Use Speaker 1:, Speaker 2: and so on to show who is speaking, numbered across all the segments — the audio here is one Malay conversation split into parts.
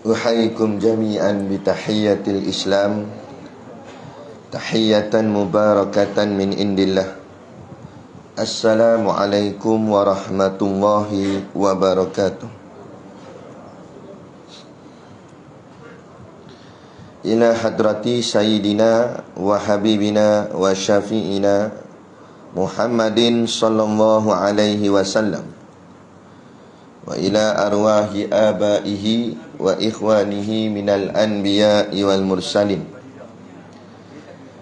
Speaker 1: Uhayyikum jami'an bitahiyyatil Islam, tahiyatan mubarakatan min indillah. Assalamualaikum warahmatullahi wabarakatuh. Ila hadrati sayyidina wa habibina wa syafi'ina Muhammadin sallallahu alaihi wasallam, wa ila arwahi abaihi wa ikhwanihi minal anbiya'i wal mursalin.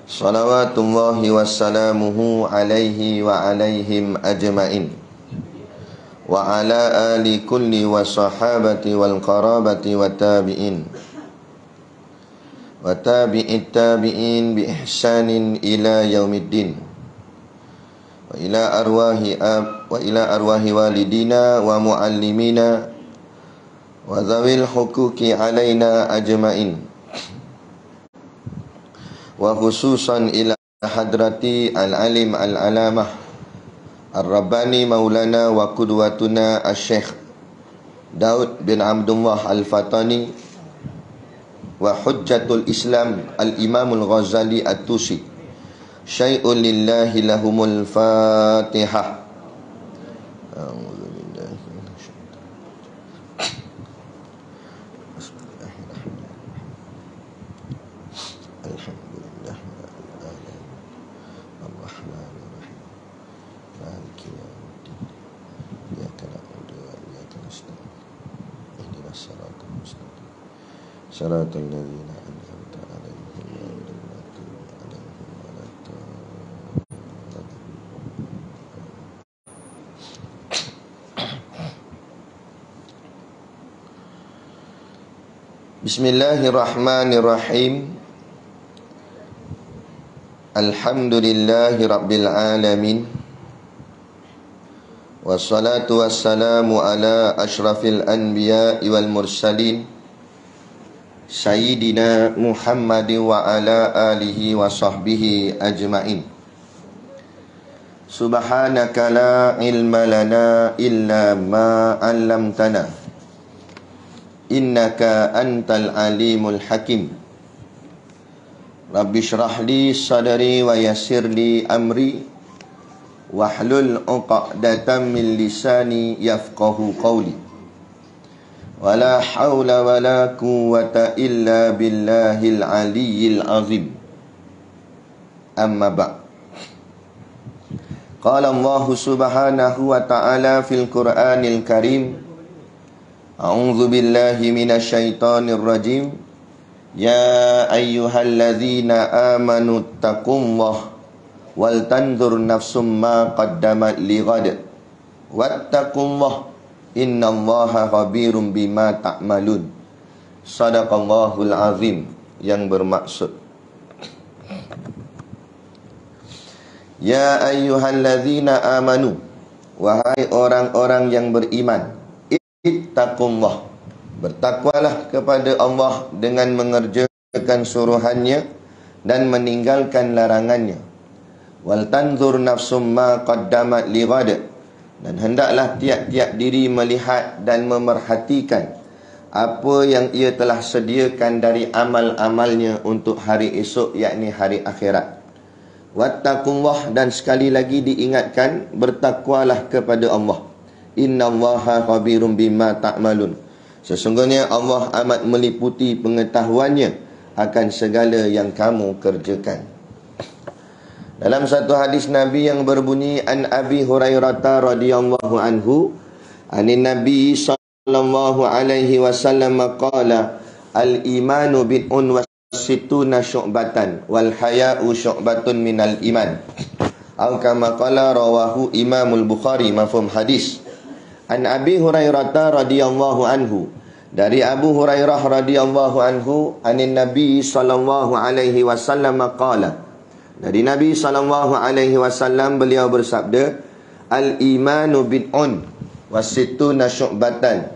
Speaker 1: Salawatullahi wassalamuhu alaihi wa alaihim ajma'in, wa ala ali kulli wa sahabati wal qarabati wa tabi'in wa tabi'it tabi'in bi ihsanin ila yaumiddin. Wa ila arwahi walidina wa muallimina wa zawil huquqi alaina ajma'in, wa khususan ila hadrati al-alim al-alamah ar-rabbani maulana wa qudwatuna al-syekh Daud bin Abdullah al-Fatani wa hujjatul Islam al-imamul Ghazali at-Tusi. Syai'un lillahi lahumul Fatihah. Shiratal ladzina an'amta 'alaihim ghairil maghdubi 'alaihim waladdallin. Bismillahirrahmanirrahim. Alhamdulillahi rabbil alamin. Wassalatu wassalamu ala asyrafil anbiya'i wal mursalin, Sayyidina Muhammad wa ala alihi wa sahbihi ajma'in. Subhanaka la ilma lana illa ma 'allamtana, innaka antal alimul hakim. Rabbi shrah li sadri wa yassir li amri wahlul 'uqdatam min lisani yafqahu qawli. Wala hawla wala quwwata illa billahil aliyyil azim. Amma ba'. Qala Allah subhanahu wa ta'ala fil Qur'anil Karim, a'udzu billahi minasy syaithanir rajim. Ya ayyuhalladzina amanu taqullaha wal tanzur nafsum ma qaddamat lighad wattaqullaha innallaha khabirum bima ta'malun. Shadaqallahul azim, yang bermaksud, ya ayyuhalladzina amanu, wahai orang-orang yang beriman, ittaqullah, bertakwalah kepada Allah dengan mengerjakan suruhannya dan meninggalkan larangannya. Wal tanzur nafsum ma qaddamat lighad, dan hendaklah tiap-tiap diri melihat dan memerhatikan apa yang ia telah sediakan dari amal-amalnya untuk hari esok, yakni hari akhirat. Wattaqullah, dan sekali lagi diingatkan, bertakwalah kepada Allah. Innallaha khabirum bima ta'malun, sesungguhnya Allah amat meliputi pengetahuannya akan segala yang kamu kerjakan. Dalam satu hadis Nabi yang berbunyi, an Abi Hurairah radhiyallahu anhu, anin Nabi sallallahu alaihi wasallam qala, al imanu bid'un wa sittuna syu'batan wal haya'u syu'batun minal iman. Atau kama qala, rawahu Imamul Bukhari. Mafhum hadis. An Abi Hurairah radhiyallahu anhu, dari Abu Hurairah radhiyallahu anhu, anin Nabi sallallahu alaihi wasallam qala, dari Nabi sallallahu alaihi wasallam beliau bersabda, al-imanu bid'un wasittuna syu'batan,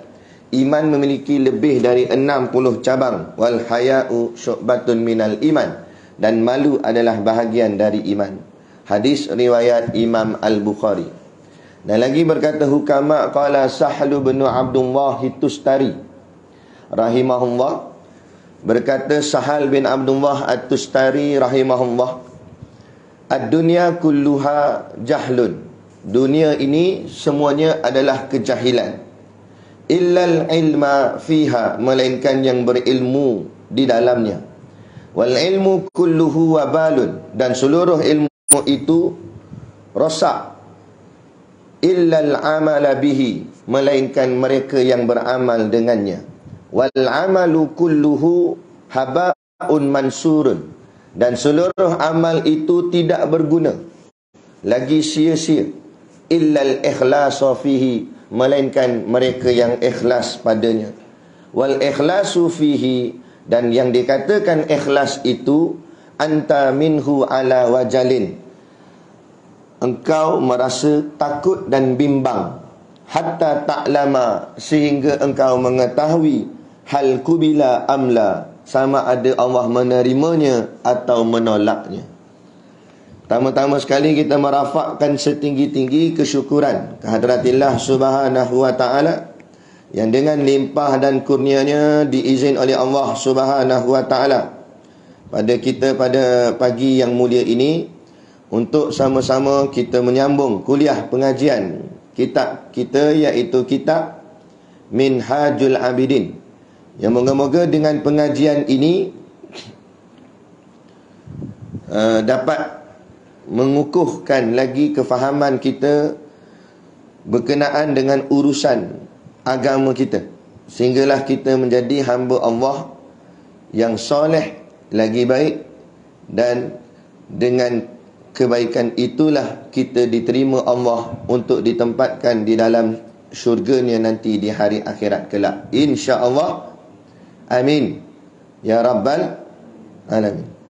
Speaker 1: iman memiliki lebih dari 60 cabang, wal haya'u syu'batun minal iman, dan malu adalah bahagian dari iman. Hadis riwayat Imam Al-Bukhari. Dan lagi berkata hukama, qala Sahlu bin Abdullah Tustari, rahimahullah, berkata Sahal bin Abdullah At-Tustari rahimahullah, ad-dunya kulluha jahlun. Dunia ini semuanya adalah kejahilan. Illal ilma fiha, melainkan yang berilmu di dalamnya. Wal ilmu kulluhu wabalun, dan seluruh ilmu itu rosak. Illal amala bihi, melainkan mereka yang beramal dengannya. Wal amalu kulluhu haba'un mansurun, dan seluruh amal itu tidak berguna, lagi sia-sia. Illal ikhlasu fihi, melainkan mereka yang ikhlas padanya. Wal ikhlasu fihi, dan yang dikatakan ikhlas itu, anta minhu ala wajalin, engkau merasa takut dan bimbang, hatta ta'lama, sehingga engkau mengetahui, hal kubila amla, sama ada Allah menerimanya atau menolaknya. Pertama-tama sekali kita merafakkan setinggi-tinggi kesyukuran kehadiratillah subhanahu wa ta'ala, yang dengan limpah dan kurnianya diizin oleh Allah subhanahu wa ta'ala pada kita pada pagi yang mulia ini, untuk sama-sama kita menyambung kuliah pengajian kitab kita, iaitu kitab Minhajul Abidin, yang moga-moga dengan pengajian ini dapat mengukuhkan lagi kefahaman kita berkenaan dengan urusan agama kita, sehinggalah kita menjadi hamba Allah yang soleh lagi baik, dan dengan kebaikan itulah kita diterima Allah untuk ditempatkan di dalam syurganya nanti di hari akhirat kelak, insya-Allah. Amin ya rabbal alamin.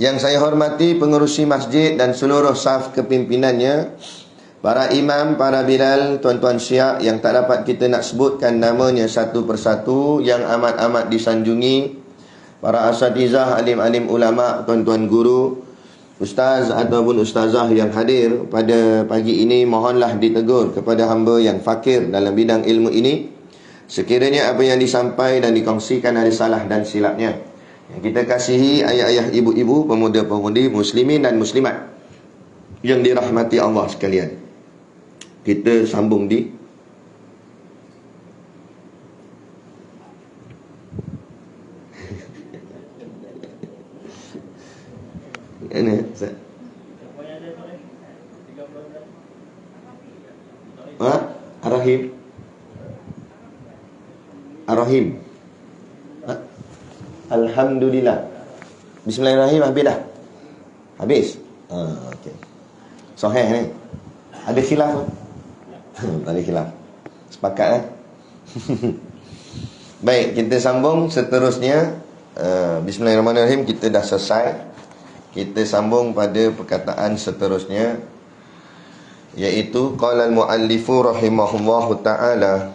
Speaker 1: Yang saya hormati pengerusi masjid dan seluruh saf kepimpinannya, para imam, para bilal, tuan-tuan syiah yang tak dapat kita nak sebutkan namanya satu persatu, yang amat-amat disanjungi, para asatizah, alim-alim ulama, tuan-tuan guru, ustaz ataupun ustazah yang hadir pada pagi ini, mohonlah ditegur kepada hamba yang fakir dalam bidang ilmu ini, sekiranya apa yang disampaikan dan dikongsikan ada salah dan silapnya. Yang kita kasihi ayah-ayah, ibu-ibu, pemuda-pemudi, muslimin dan muslimat yang dirahmati Allah sekalian, kita sambung di ini Ar-Rahim. Ar-Rahim. Alhamdulillah. Bismillahirrahmanirrahim. Habis dah? Habis? Okey. Sahih ni. Ada khilaf ke? Tak ada khilaf. Sepakat kan? Baik, kita sambung seterusnya. Bismillahirrahmanirrahim. Kita dah selesai. Kita sambung pada perkataan seterusnya, iaitu qala al-muallifu rahimahullahu ta'ala,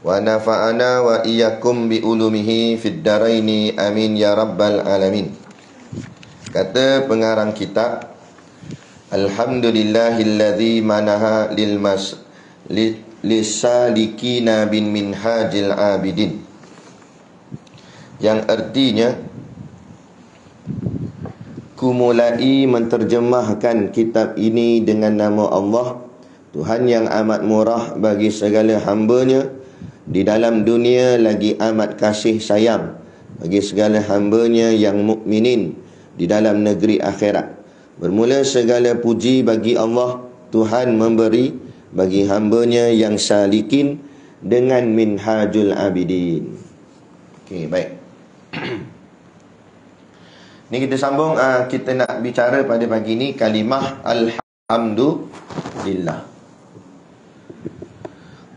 Speaker 1: wa nafa'ana wa iyyakum bi ulumihi fid daraini amin ya rabbal alamin. Kata pengarang kitab, alhamdulillahilladzi manaha lisalikina bin minhajil abidin, yang artinya kumulai menterjemahkan kitab ini dengan nama Allah, Tuhan yang amat murah bagi segala hambanya di dalam dunia, lagi amat kasih sayang bagi segala hambanya yang mukminin di dalam negeri akhirat. Bermula segala puji bagi Allah, Tuhan memberi bagi hambanya yang salikin dengan minhajul abidin. Okey, baik. Ni kita sambung, kita nak bicara pada pagi ni kalimah alhamdulillah.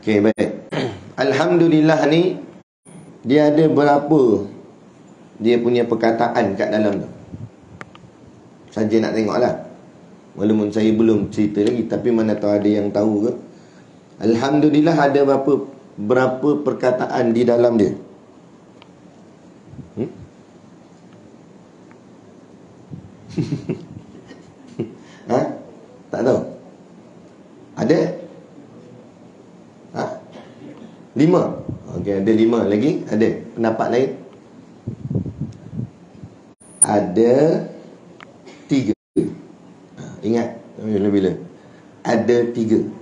Speaker 1: Okey, baik. Alhamdulillah ni dia ada berapa dia punya perkataan kat dalam tu. Saja nak tengoklah. Walaupun saya belum cerita lagi, tapi mana tahu ada yang tahu ke. Alhamdulillah ada berapa perkataan di dalam dia? Ha? Tak tahu? Ada? Ha? 5. Okey, ada 5 lagi. Ada pendapat lain? Ada 3. Ingat bila-bila. Ada 3.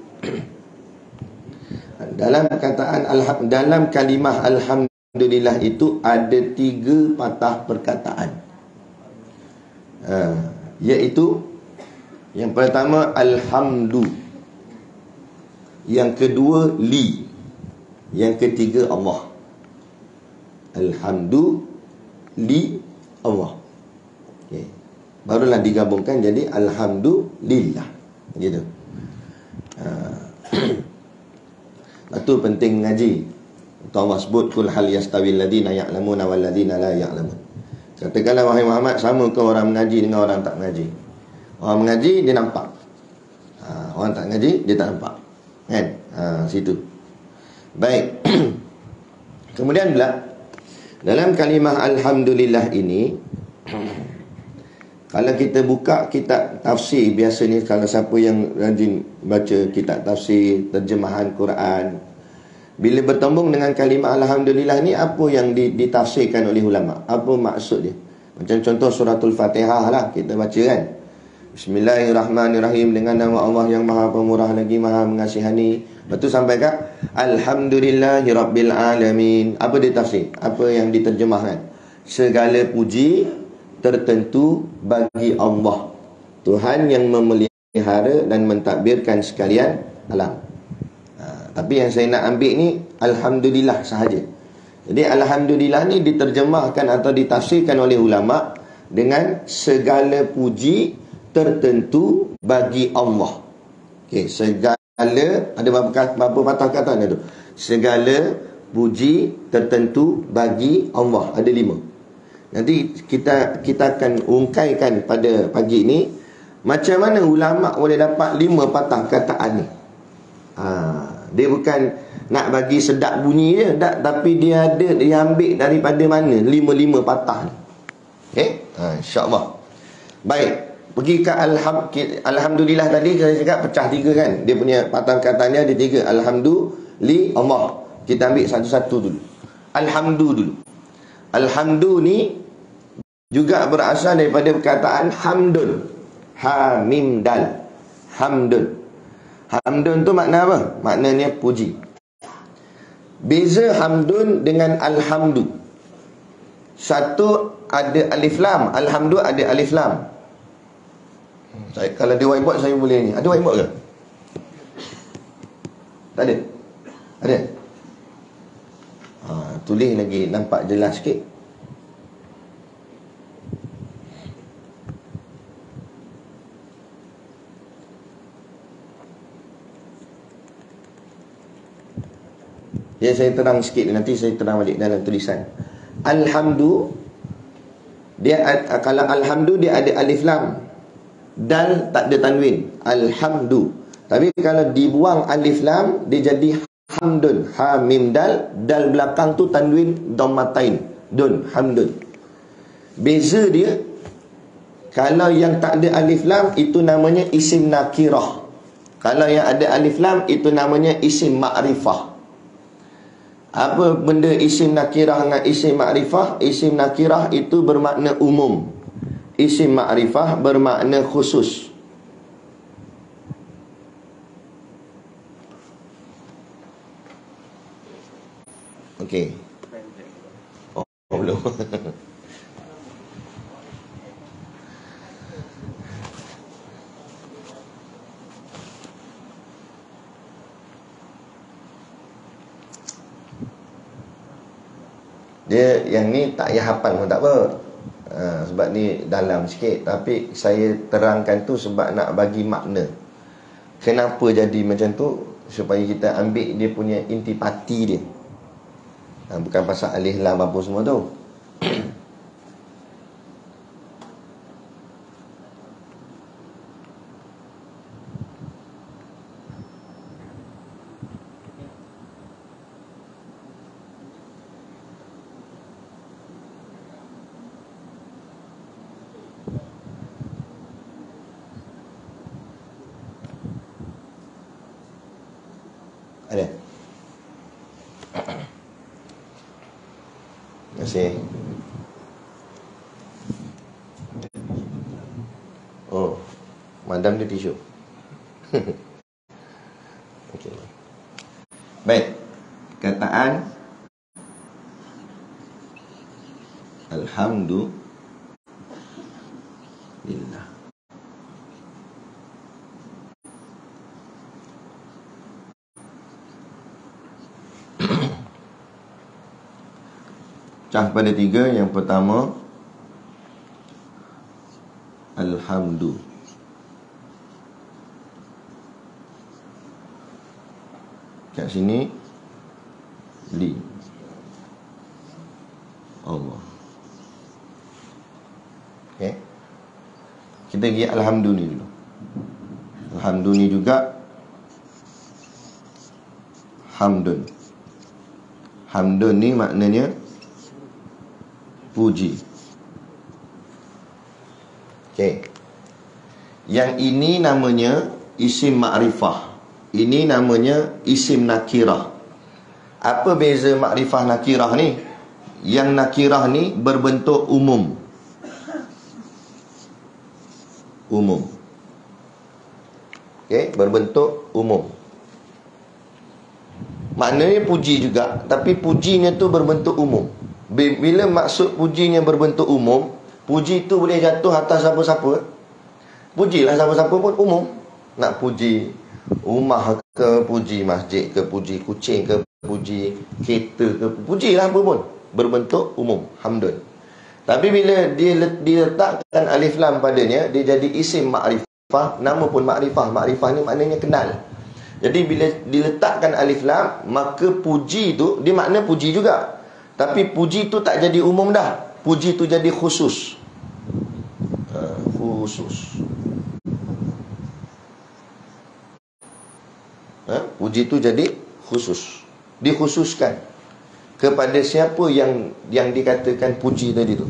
Speaker 1: Dalam perkataan dalam kalimah alhamdulillah itu ada 3 patah perkataan. Iaitu yang pertama alhamdu, yang kedua li, yang ketiga Allah. Alhamdu li Allah. Okay. Barulah digabungkan jadi alhamdulillah. Gitu. Itu penting ngaji. Allah sebut kul hal yastawil ladina ya'lamuna wal ladina la ya'lamun. Katakanlah wahai Muhammad, sama ke orang mengaji dengan orang tak mengaji? Orang mengaji dia nampak. Orang tak mengaji dia tak nampak. Kan? Situ. Baik. Kemudian pula dalam kalimah alhamdulillah ini, kalau kita buka kitab tafsir, biasanya kalau siapa yang rajin baca kitab tafsir, terjemahan Quran, bila bertembung dengan kalimah alhamdulillah ni, apa yang ditafsirkan oleh ulama? Apa maksud dia? Macam contoh suratul Fatihah lah, kita baca kan, Bismillahirrahmanirrahim, dengan nama Allah yang maha pemurah lagi maha mengasihani. Lepas tu sampai kat Alhamdulillahi Rabbil Alamin. Apa dia tafsir? Apa yang diterjemahkan? Segala puji tertentu bagi Allah, Tuhan yang memelihara dan mentadbirkan sekalian alam. Tapi yang saya nak ambil ni alhamdulillah sahaja. Jadi alhamdulillah ni diterjemahkan atau ditafsirkan oleh ulama dengan segala puji tertentu bagi Allah. Okey, segala, ada berapa patah kata tu? Segala puji tertentu bagi Allah, ada 5. Nanti kita akan ungkaikan pada pagi ni macam mana ulama boleh dapat 5 patah kataan ni. Dia bukan nak bagi sedap bunyi je, tapi dia ambil daripada mana 5 patah ni. Okey, insya-Allah. Baik, pergi ke alhamdulillah tadi saya cakap pecah 3 kan. Dia punya patah katanya ada 3. Alhamdulillah Allah. Kita ambil satu-satu dulu. Alhamdu dulu. Alhamdu ni juga berasal daripada perkataan hamdun. Ha mim dal. Hamdun. Hamdun tu makna apa? Maknanya puji. Beza hamdun dengan alhamdu. Satu ada alif lam, alhamdu ada alif lam. Kalau dia whiteboard saya boleh ni. Ada whiteboard ke? Tak ada? Ada? Tulis lagi nampak jelas sikit. Ya, saya terang sikit, nanti saya terang balik dalam tulisan. Alhamdu, dia kalau alhamdu dia ada alif lam, dal tak ada tanwin. Alhamdu. Tapi kalau dibuang alif lam, dia jadi hamdun. Ha mim dal, dal belakang tu tanwin dhammatain. Dun, hamdun. Beza dia, kalau yang tak ada alif lam itu namanya isim nakirah. Kalau yang ada alif lam itu namanya isim ma'rifah. Apa benda isim nakirah dengan isim ma'rifah? Isim nakirah itu bermakna umum. Isim ma'rifah bermakna khusus. Okey. Belum. Dia yang ni tak payah hafal pun tak apa. Sebab ni dalam sikit. Tapi saya terangkan tu sebab nak bagi makna. Kenapa jadi macam tu? Supaya kita ambil dia punya intipati dia. Bukan pasal alih lam apa semua tu. Ada? Terima kasih. Oh, madam dia tisu. Okey. Baik. Kataan Alhamdulillah. Cah pada tiga. Yang pertama, Alhamdulillah. Kat sini li Allah. Okay. Kita pergi Alhamdulillah dulu. Alhamdulillah juga Hamdun. Hamdun ni maknanya puji. Okay. Yang ini namanya isim ma'rifah. Ini namanya isim nakirah. Apa beza makrifah nakirah ni? Yang nakirah ni berbentuk umum. Umum. Okey, berbentuk umum. Maknanya puji juga, tapi pujinya tu berbentuk umum. Bila maksud pujinya berbentuk umum, puji tu boleh jatuh atas siapa-siapa. Pujilah siapa-siapa pun umum. Nak puji rumah ke, puji masjid ke, puji kucing ke, puji kereta ke, pujilah apa pun, berbentuk umum, hamdun. Tapi bila dia diletakkan alif lam padanya, dia jadi isim ma'rifah. Nama pun ma'rifah. Ma'rifah ni maknanya kenal. Jadi bila diletakkan alif lam, maka puji tu, dia makna puji juga, tapi puji tu tak jadi umum dah. Puji tu jadi khusus. Khusus. Puji tu jadi khusus. Dikhususkan kepada siapa yang dikatakan puji tadi tu.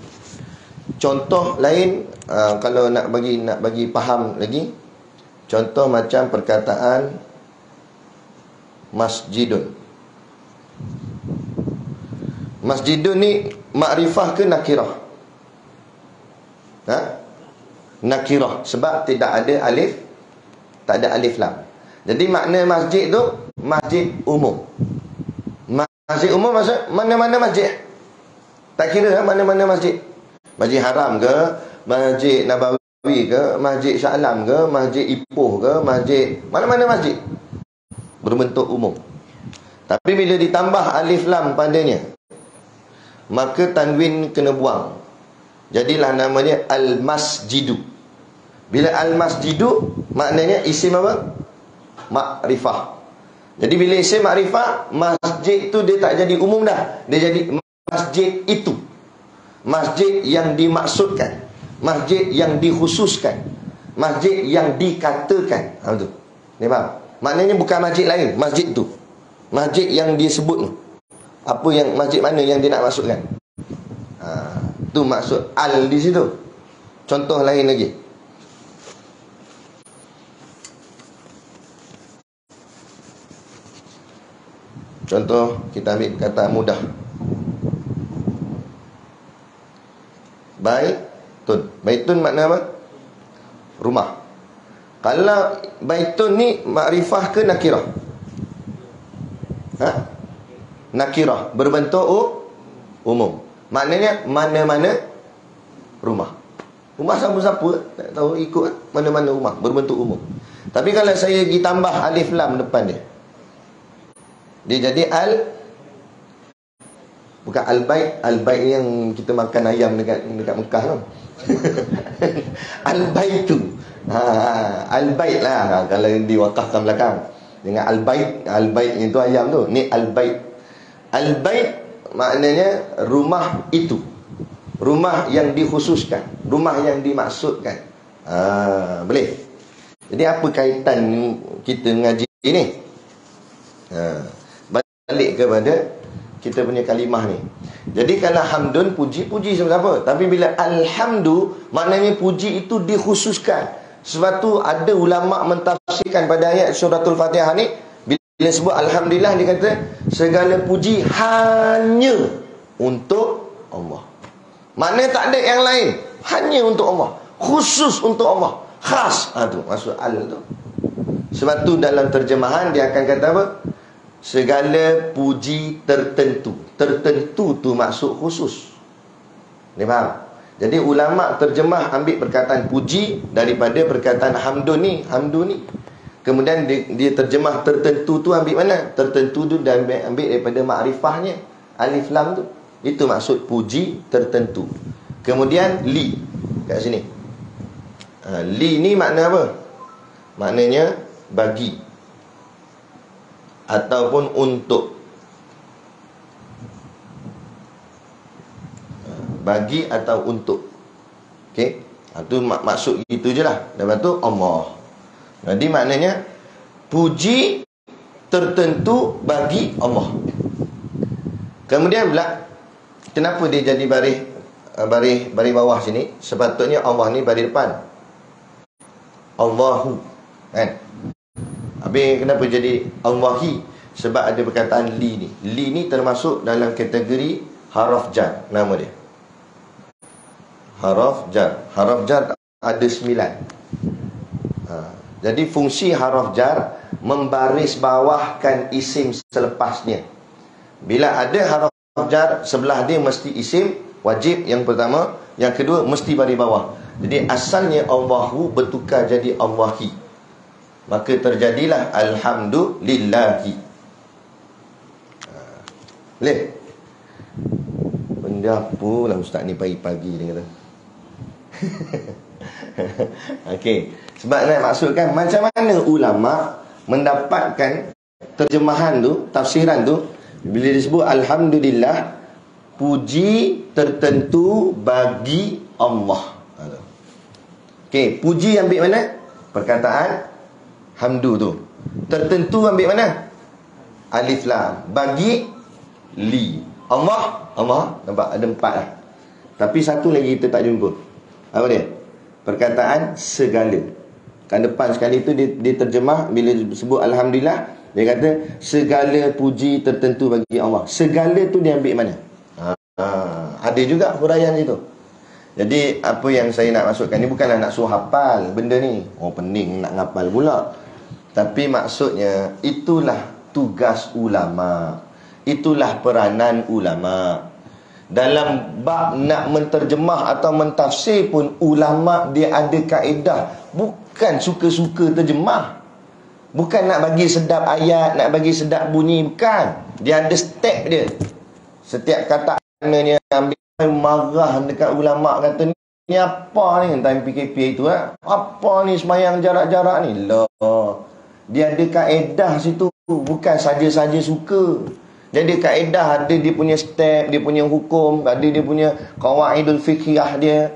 Speaker 1: Contoh lain, kalau nak bagi faham lagi, contoh macam perkataan masjidun. Masjidun ni makrifah ke nakirah? Nakirah, sebab tidak ada alif, tak ada alif lam. Jadi makna masjid tu masjid umum. Masjid umum maksud mana-mana masjid. Tak kira mana-mana masjid. Masjid Haram ke, Masjid Nabawi ke, Masjid Shah Alam ke, Masjid Ipoh ke, masjid, mana-mana masjid, berbentuk umum. Tapi bila ditambah alif lam padanya, maka tanwin kena buang. Jadilah namanya Al-Masjidu. Bila Al-Masjidu, maknanya isim apa? Makrifah. Jadi bila isim makrifah, masjid tu dia tak jadi umum dah. Dia jadi masjid itu. Masjid yang dimaksudkan, masjid yang dikhususkan, masjid yang dikatakan. Betul. Ni faham? Maknanya bukan masjid lain, masjid tu. Masjid yang dia sebut tu. Apa yang masjid mana yang dia nak maksudkan? Tu maksud al di situ. Contoh lain lagi. Contoh, kita ambil kata mudah. Baitun. Baitun makna apa? Rumah. Kalau baitun ni makrifah ke nakirah? Nakirah, berbentuk umum. Maknanya mana-mana rumah. Rumah siapa-siapa, tak tahu, ikut mana-mana rumah, berbentuk umum. Tapi kalau saya pergi tambah alif lam depan dia, dia jadi bukan al-bait. Al-bait yang kita makan ayam dekat Mekah tu. Al-baitu. Al-bait lah kalau diwakafkan belakang. Dengan al-bait. Al-bait itu ayam tu. Ni al-bait. Al-bait maknanya rumah itu. Rumah yang dikhususkan, rumah yang dimaksudkan. Boleh. Jadi apa kaitan kita mengaji ni? Balik kepada kita punya kalimah ni. Jadi kalau hamdun, puji siapa-siapa. Tapi bila alhamdu, maknanya puji itu dikhususkan. Sebab tu ada ulama mentafsirkan pada ayat suratul Fatihah ni, Bila sebut Alhamdulillah, dia kata segala puji hanya untuk Allah. Maknanya tak ada yang lain, hanya untuk Allah, khusus untuk Allah, khas. Tu maksud al tu. Sebab tu dalam terjemahan dia akan kata apa? Segala puji tertentu. Tertentu tu maksud khusus. Dia faham? Jadi ulama terjemah ambil perkataan puji daripada perkataan hamdun ni. Kemudian dia terjemah tertentu tu ambil mana? Tertentu tu dia ambil daripada makrifahnya, alif lam tu. Itu maksud puji tertentu. Kemudian li kat sini. Li ni makna apa? Maknanya bagi ataupun untuk. Bagi atau untuk. Okey. Itu maksud gitu je lah. Lepas tu Allah. Jadi maknanya puji tertentu bagi Allah. Kemudian pula, kenapa dia jadi baris bawah sini? Sepatutnya Allah ni baris depan. Allahu, kan? Habis kenapa jadi Allahi? Sebab ada perkataan li ni. Li ni termasuk dalam kategori haraf jar, nama dia. Haraf jar. Haraf jar ada 9. Jadi fungsi haraf jar membaris bawahkan isim selepasnya. Bila ada haraf jar, sebelah dia mesti isim wajib yang pertama, yang kedua mesti baris bawah. Jadi asalnya Allahu bertukar jadi Allahi. Maka terjadilah Alhamdulillahi. Boleh? Benda apa lah ustaz ni pagi-pagi dia kata. Okey. Sebab nak maksudkan macam mana ulama mendapatkan terjemahan tu, tafsiran tu, bila disebut Alhamdulillah, puji tertentu bagi Allah. Okey, puji ambil mana? Perkataan hamdu tu. Tertentu ambil mana? Alif lam. Bagi li. Allah, nampak ada 4 lah. Tapi satu lagi kita tak jumpa. Apa dia? Perkataan segala. Kan depan sekali tu dia terjemah bila sebut Alhamdulillah, dia kata segala puji tertentu bagi Allah. Segala tu dia ambil mana? Ada juga huraian situ. Jadi apa yang saya nak masukkan ni bukanlah nak suruh hafal benda ni. Oh pening nak ngapal pula. Tapi maksudnya itulah tugas ulama. Itulah peranan ulama. Dalam bab nak menterjemah atau mentafsir pun ulama dia ada kaedah. Bukan suka-suka terjemah. Bukan nak bagi sedap ayat, nak bagi sedap bunyi, bukan. Dia ada step dia. Setiap kata maknanya ambil marah dekat ulama kata ni apa ni time PKP itu apa ni semayang jarak-jarak ni lah. Dia ada kaedah situ, bukan saja-saja suka. Jadi kaedah ada dia punya step, dia punya hukum, ada dia punya qawaidul fiqhiyah dia.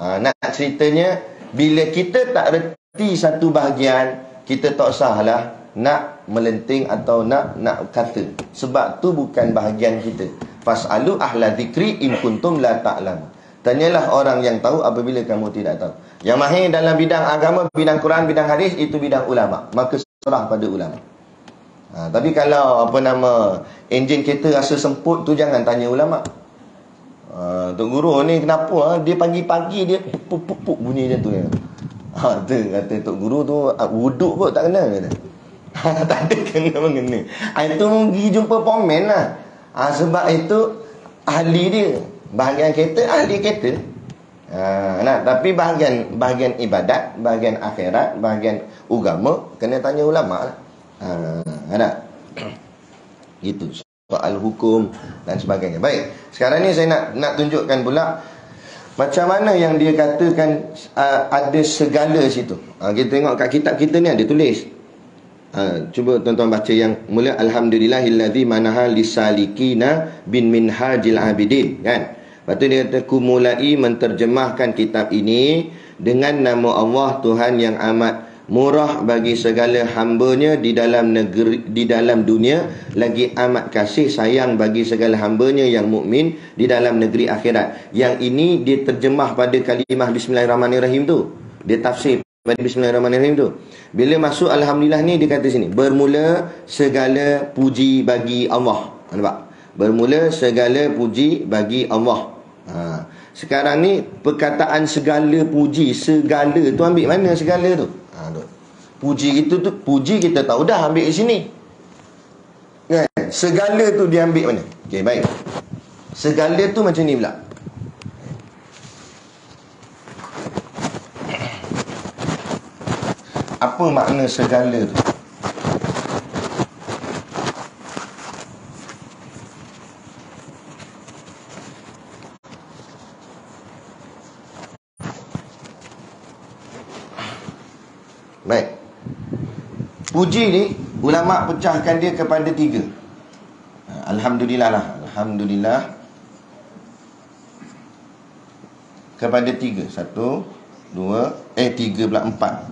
Speaker 1: Nak ceritanya bila kita tak reti satu bahagian, kita tak usahlah nak melenting atau nak kata. Sebab tu bukan bahagian kita. Fas'alu ahla dzikri in kuntum la ta'lam. Tanyalah orang yang tahu apabila kamu tidak tahu. Yang mahir dalam bidang agama, bidang Quran, bidang hadis, itu bidang ulama. Maka serah pada ulama. Tapi kalau enjin kereta rasa semput tu jangan tanya ulama. Tok Guru ni kenapa dia pagi-pagi dia puk bunyi macam tu ya. Tu kata Tok Guru tu wuduk pun tak kena kata. Tak ada kena-mengena. Itu pergi jumpa pomen lah. Sebab itu ahli dia. Bahagian kereta, ahli kereta. Tapi bahagian ibadat, bahagian akhirat, bahagian agama kena tanya ulama lah. Ada gitu soal hukum dan sebagainya. Baik, sekarang ni saya nak tunjukkan pula macam mana yang dia katakan ada segala situ. Kita tengok kat kitab kita ni ada tulis. Cuba tuan-tuan baca yang mula alhamdulillahillazi manaha lisalikina bin minhajil abidin, kan? Lepas tu dia kata ku mulai menterjemahkan kitab ini dengan nama Allah Tuhan yang amat murah bagi segala hambanya di dalam negeri, di dalam dunia, lagi amat kasih sayang bagi segala hambanya yang mukmin di dalam negeri akhirat. Yang ini dia terjemah pada kalimah Bismillahirrahmanirrahim tu. Dia tafsir daripada Bismillahirrahmanirrahim tu. Bila masuk Alhamdulillah ni, dia kata sini, bermula segala puji bagi Allah. Nampak? Bermula segala puji bagi Allah. Sekarang ni perkataan segala puji, segala tu ambil mana segala tu? Tu. Puji itu tu, puji kita tahu dah, ambil di sini. Kan? Segala tu dia ambil mana? Okey, baik. Segala tu macam ni pula. Apa makna segala tu? Baik. Puji ni ulama pecahkan dia kepada 3. Alhamdulillah lah. Alhamdulillah kepada 3. 1, 2, 3 pula 4.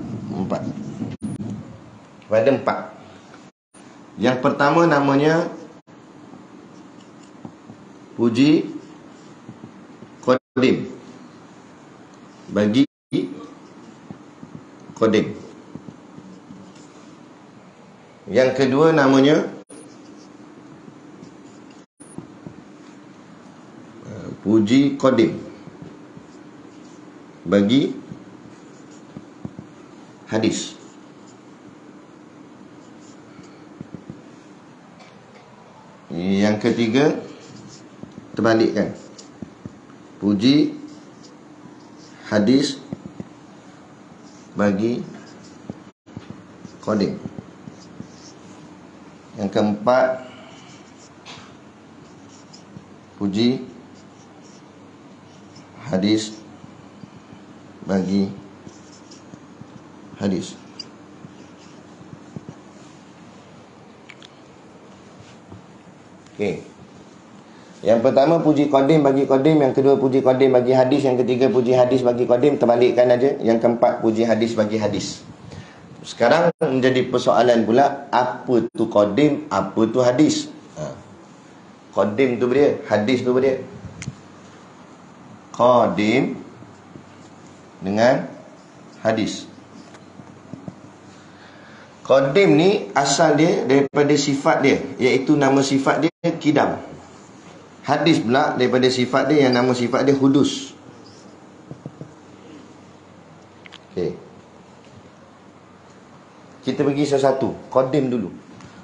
Speaker 1: Kepada 4. Yang pertama namanya puji qadim. Bagi qadim. Yang kedua namanya puji qadim bagi hadis. Yang ketiga terbalikkan, puji hadis bagi qadim. Yang keempat puji hadis bagi hadis. Okey. Yang pertama puji qadim bagi qadim, yang kedua puji qadim bagi hadis, yang ketiga puji hadis bagi qadim, terbalikkan aja. Yang keempat puji hadis bagi hadis. Sekarang menjadi persoalan pula, apa tu qadim, apa tu hadis? Qadim tu dia, hadis tu dia. Qadim dengan hadis. Qadim ni asal dia daripada sifat dia, iaitu nama sifat dia qidam. Hadis pula daripada sifat dia yang nama sifat dia hudus. Okey. Kita pergi satu-satu. Qadim dulu.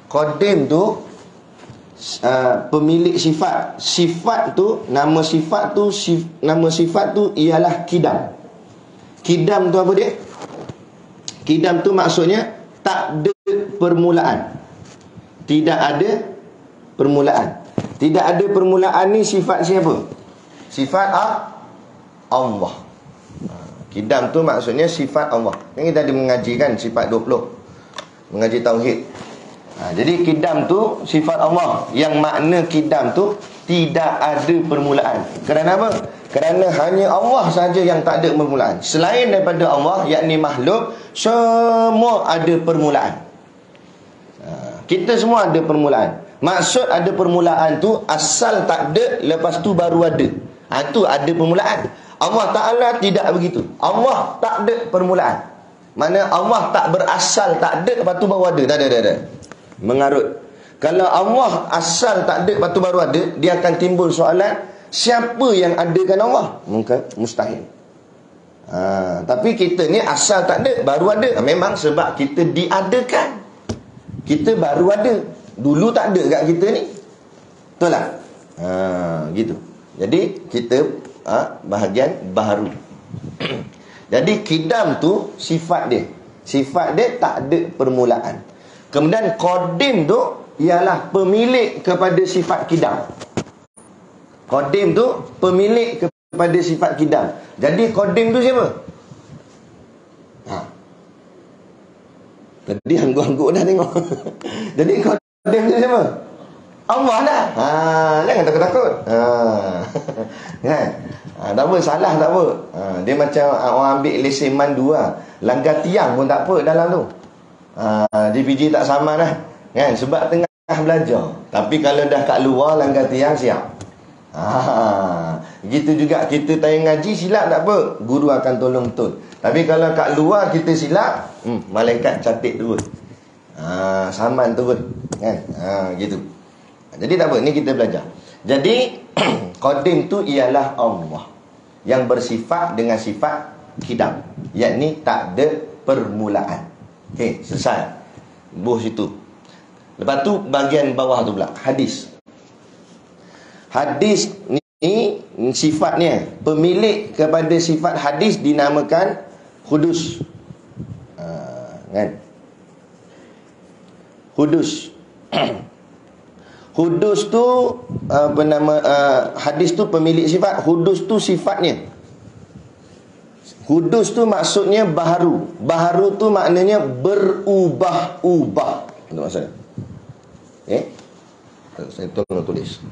Speaker 1: Qadim tu pemilik sifat. Sifat tu, nama sifat tu ialah qidam. Qidam tu apa dia? Qidam tu maksudnya tak ada permulaan. Tidak ada permulaan. Tidak ada permulaan ni sifat siapa? Sifat Allah. Qidam tu maksudnya sifat Allah. Yang kita ada mengaji kan sifat 20. Mengaji tauhid. Jadi qidam tu sifat Allah. Yang makna qidam tu tidak ada permulaan. Kerana apa? Kerana hanya Allah sahaja yang tak ada permulaan. Selain daripada Allah, yakni makhluk, semua ada permulaan. Kita semua ada permulaan. Maksud ada permulaan tu asal tak ada, lepas tu baru ada. Itu ada permulaan. Allah Ta'ala tidak begitu. Allah tak ada permulaan. Mana Allah tak berasal, tak ada, lepas tu baru ada. Tak ada. Mengarut. Kalau Allah asal tak ada, lepas tu baru ada, dia akan timbul soalan, siapa yang adakan Allah? Mungkin mustahil. Tapi kita ni asal tak ada, baru ada. Memang sebab kita diadakan. Kita baru ada. Dulu tak ada kat kita ni. Betul tak? Gitu. Jadi kita bahagian baharu. Jadi qidam tu sifat dia. Sifat dia tak ada permulaan. Kemudian qadim tu ialah pemilik kepada sifat qidam. Qadim tu pemilik kepada sifat qidam. Jadi qadim tu siapa? Tadi angguk-angguk dah tengok. Jadi qadim tu siapa? Allah dah. Jangan takut-takut. Kan? Tak apa, salah tak apa. Dia macam orang ambil lesen mandu lah. Langgar tiang pun tak apa dalam tu. DPJ tak sama lah. Kan? Sebab tengah belajar. Tapi kalau dah kat luar langgar tiang, siap. Gitu juga kita tayang ngaji silap tak apa, guru akan tolong betul. Tapi kalau kat luar kita silap, malaikat catat terus. Saman terus kan. Gitu. Jadi tak apa, ni kita belajar. Jadi qadim tu ialah Allah yang bersifat dengan sifat qidam, yakni tak ada permulaan. Okey, selesai. Buh situ. Lepas tu bahagian bawah tu pula, hadis. Hadis ni sifatnya, pemilik kepada sifat hadis dinamakan Qudus. Kan? Qudus. Qudus tu apa nama, hadis tu pemilik sifat, Qudus tu sifatnya. Qudus tu maksudnya baharu. Baharu tu maknanya berubah-ubah. Itu maksudnya. Saya tolong tulis.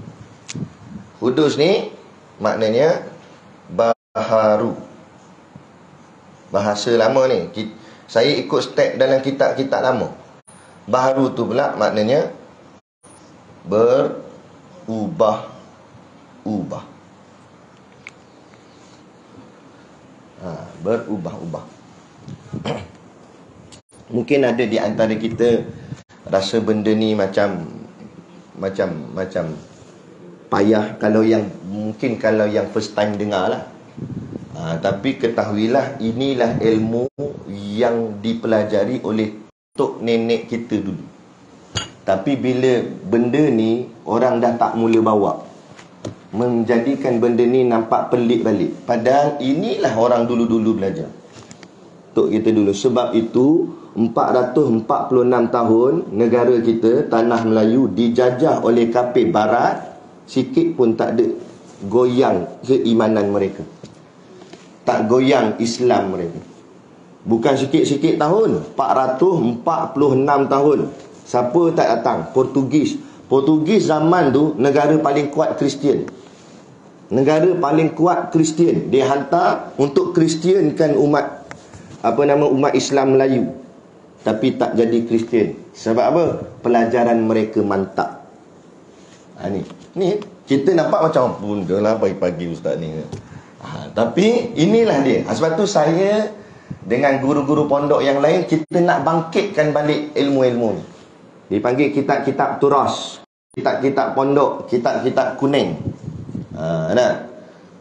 Speaker 1: Qudus ni maknanya baharu. Bahasa lama ni. Saya ikut step dalam kitab-kitab lama. Baharu tu pula maknanya berubah-ubah. Berubah-ubah. Mungkin ada di antara kita rasa benda ni macam payah kalau yang first time dengar lah. Tapi ketahuilah, inilah ilmu yang dipelajari oleh tok nenek kita dulu. Tapi bila benda ni orang dah tak mula bawa, menjadikan benda ni nampak pelik balik. Padahal inilah orang dulu-dulu belajar, tok kita dulu. Sebab itu 446 tahun negara kita, tanah Melayu, dijajah oleh kafir barat. Sikit pun tak ada goyang keimanan mereka, tak goyang Islam mereka. Bukan sikit-sikit tahun, 446 tahun. Siapa tak datang? Portugis zaman tu negara paling kuat Kristian. Negara paling kuat Kristian. Dia hantar untuk Kristiankan umat umat Islam Melayu. Tapi tak jadi Kristian. Sebab apa? Pelajaran mereka mantap. Ni kita nampak macam bunda lah pagi-pagi ustaz ni. Tapi inilah dia. Sebab tu saya dengan guru-guru pondok yang lain, kita nak bangkitkan balik ilmu-ilmu ni. Dipanggil kitab-kitab turas, kitab-kitab pondok, kitab-kitab kuning.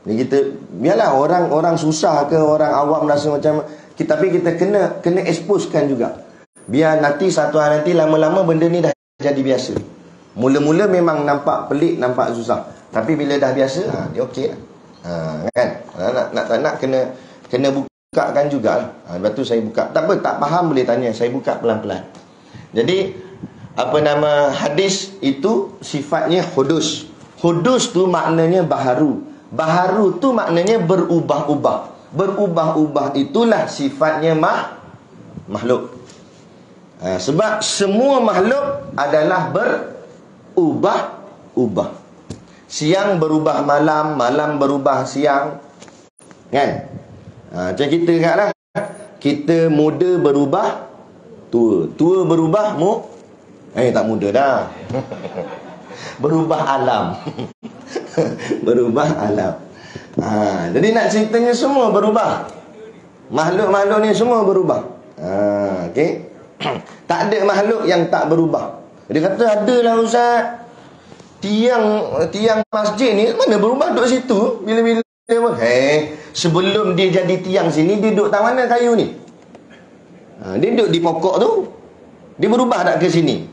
Speaker 1: Ni kita, biarlah orang susah ke orang awam rasa macam, tapi kita kena exposekan juga. Biar nanti satu hari nanti lama-lama benda ni dah jadi biasa. Mula-mula memang nampak pelik, nampak susah. Tapi bila dah biasa, dia okey lah. Kan? Nak kena bukakan jugalah. Lepas tu saya buka. Tak apa, tak faham boleh tanya. Saya buka pelan-pelan. Jadi, hadis itu sifatnya khudus. Khudus tu maknanya baharu. Baharu tu maknanya berubah-ubah. Berubah-ubah itulah sifatnya makhluk. Sebab semua makhluk adalah berubah-ubah. Siang berubah malam, malam berubah siang. Kan? Macam kita ingatlah, kita muda berubah tua, tua berubah tak muda dah. Berubah alam. Berubah alam. Jadi nak ceritanya semua berubah. Makhluk-makhluk ni semua berubah. Okey. Tak ada makhluk yang tak berubah. Dia kata, adalah ustaz, tiang masjid ni mana berubah duduk situ bila-bila. Sebelum dia jadi tiang sini, dia duduk tak mana kayu ni? Dia duduk di pokok tu. Dia berubah tak ke sini?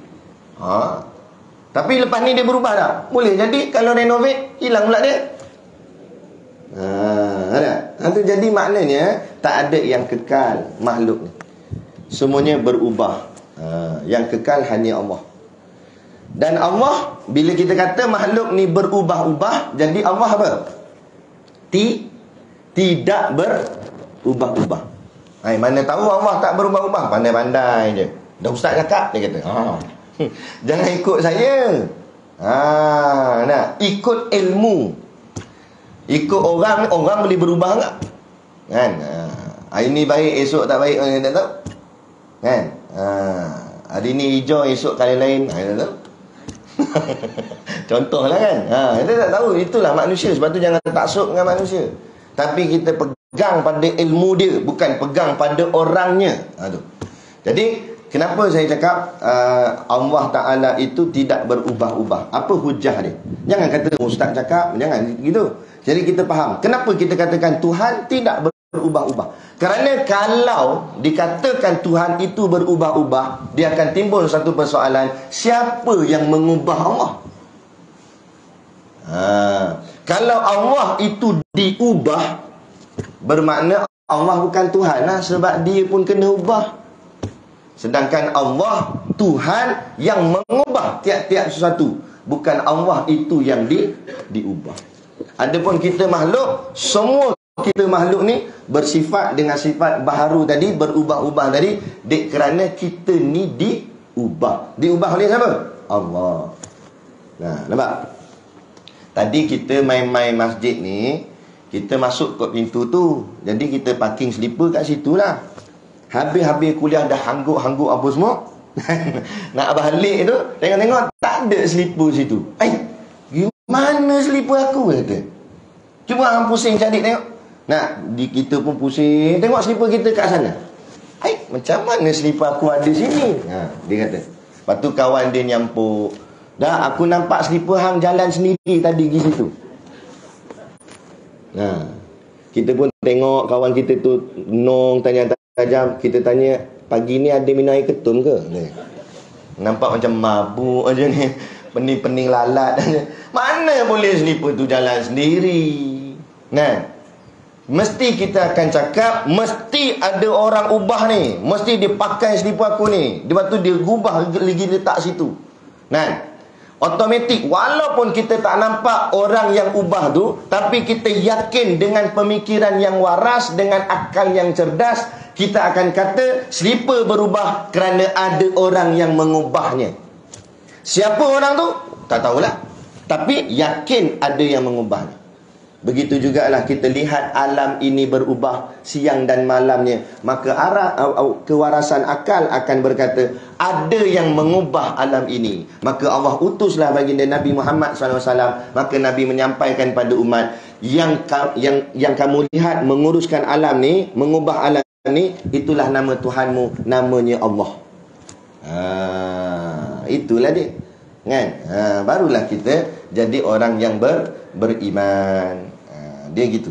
Speaker 1: Tapi lepas ni dia berubah tak? Boleh jadi kalau renovate, hilang pula dia. Itu jadi maknanya tak ada yang kekal makhluk ni. Semuanya berubah. Yang kekal hanya Allah. Dan Allah, bila kita kata makhluk ni berubah-ubah, jadi Allah apa? Tidak berubah-ubah. Mana tahu Allah tak berubah-ubah? Pandai-pandai je. Dah ustaz cakap, dia kata. Jangan ikut saya. Ikut ilmu. Ikut orang boleh berubah tak? Kan? Hari ni baik, esok tak baik, tak tahu. Kan? Hari ni hijau, esok kali lain, tak tahu. Contohlah kan. Kita tak tahu. Itulah manusia. Sebab tu jangan taksub dengan manusia. Tapi kita pegang pada ilmu dia, bukan pegang pada orangnya. Tu. Jadi, kenapa saya cakap Allah Ta'ala itu tidak berubah-ubah? Apa hujah dia? Jangan kata ustaz cakap, jangan gitu. Jadi kita faham. Kenapa kita katakan Tuhan tidak berubah-ubah? Kerana kalau dikatakan Tuhan itu berubah-ubah, dia akan timbul satu persoalan. Siapa yang mengubah Allah? Kalau Allah itu diubah, bermakna Allah bukan Tuhan lah, sebab dia pun kena ubah. Sedangkan Allah Tuhan yang mengubah tiap-tiap sesuatu, bukan Allah itu yang diubah. Adapun kita makhluk, semua kita makhluk ni bersifat dengan sifat baharu tadi, berubah-ubah tadi, kerana kita ni diubah. Diubah oleh siapa? Allah. Nah, nampak? Tadi kita main-main masjid ni, kita masuk ke pintu tu, jadi kita parking slipper kat situ lah. Habis-habis kuliah dah hangguk-hangguk apa semua. Nak balik tu, tengok-tengok tak ada slipper situ. Gimana slipper aku? Kata. Cuba hang pusing cari tengok. Kita pun pusing. Tengok slipper kita kat sana. Macam mana slipper aku ada sini? Dia kata. Lepas tu kawan dia nyampuk. Dah, aku nampak slipper hang jalan sendiri tadi pergi situ. Kita pun tengok kawan kita tu nong tanya-tanya. Kita tanya, pagi ni ada minum air ketum ke? Nampak macam mabuk aja ni. Pening-pening lalat aja. Mana boleh slipper tu jalan sendiri? Mesti kita akan cakap, mesti ada orang ubah ni. Mesti dia pakai slipper aku ni. Lepas tu dia gubah lagi letak situ. Automatik, walaupun kita tak nampak orang yang ubah tu, tapi kita yakin dengan pemikiran yang waras, dengan akal yang cerdas, kita akan kata slipper berubah kerana ada orang yang mengubahnya. Siapa orang tu? Tak tahulah. Tapi yakin ada yang mengubahnya. Begitu jugalah kita lihat alam ini berubah siang dan malamnya. Maka kewarasan akal akan berkata, ada yang mengubah alam ini. Maka Allah utuslah baginda Nabi Muhammad SAW. Maka Nabi menyampaikan pada umat, yang kamu lihat menguruskan alam ni, mengubah alam ni, itulah nama Tuhanmu, namanya Allah. Itulah dia. Kan? Barulah kita jadi orang yang beriman. Dia gitu.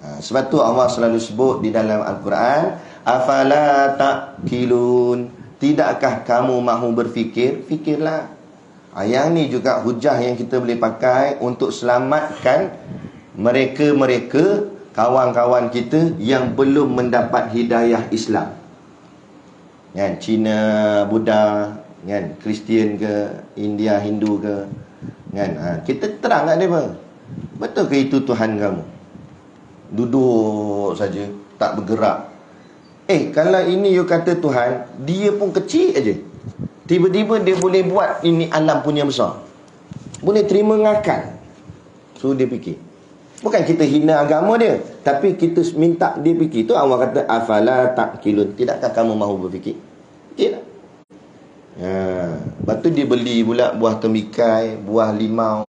Speaker 1: Sebab tu Allah selalu sebut di dalam Al-Quran, afala ta'qilun, tidakkah kamu mahu berfikir? Fikirlah. Yang ni juga hujah yang kita boleh pakai untuk selamatkan mereka-mereka, kawan-kawan kita yang belum mendapat hidayah Islam. Kan? Cina, Buddha, kan? Kristian ke, India, Hindu ke, kan? Kita terang kat dia. Betul ke itu Tuhan kamu? Duduk saja, tak bergerak. Kalau ini you kata Tuhan, dia pun kecil aja. Tiba-tiba dia boleh buat ini alam punya besar. Boleh terima ngakal. So dia fikir. Bukan kita hina agama dia, tapi kita minta dia fikir. Tu Allah kata, afala ta'qilun, tidakkah kamu mahu berfikir? Tidak. Lepas tu dia beli pula buah temikai, buah limau,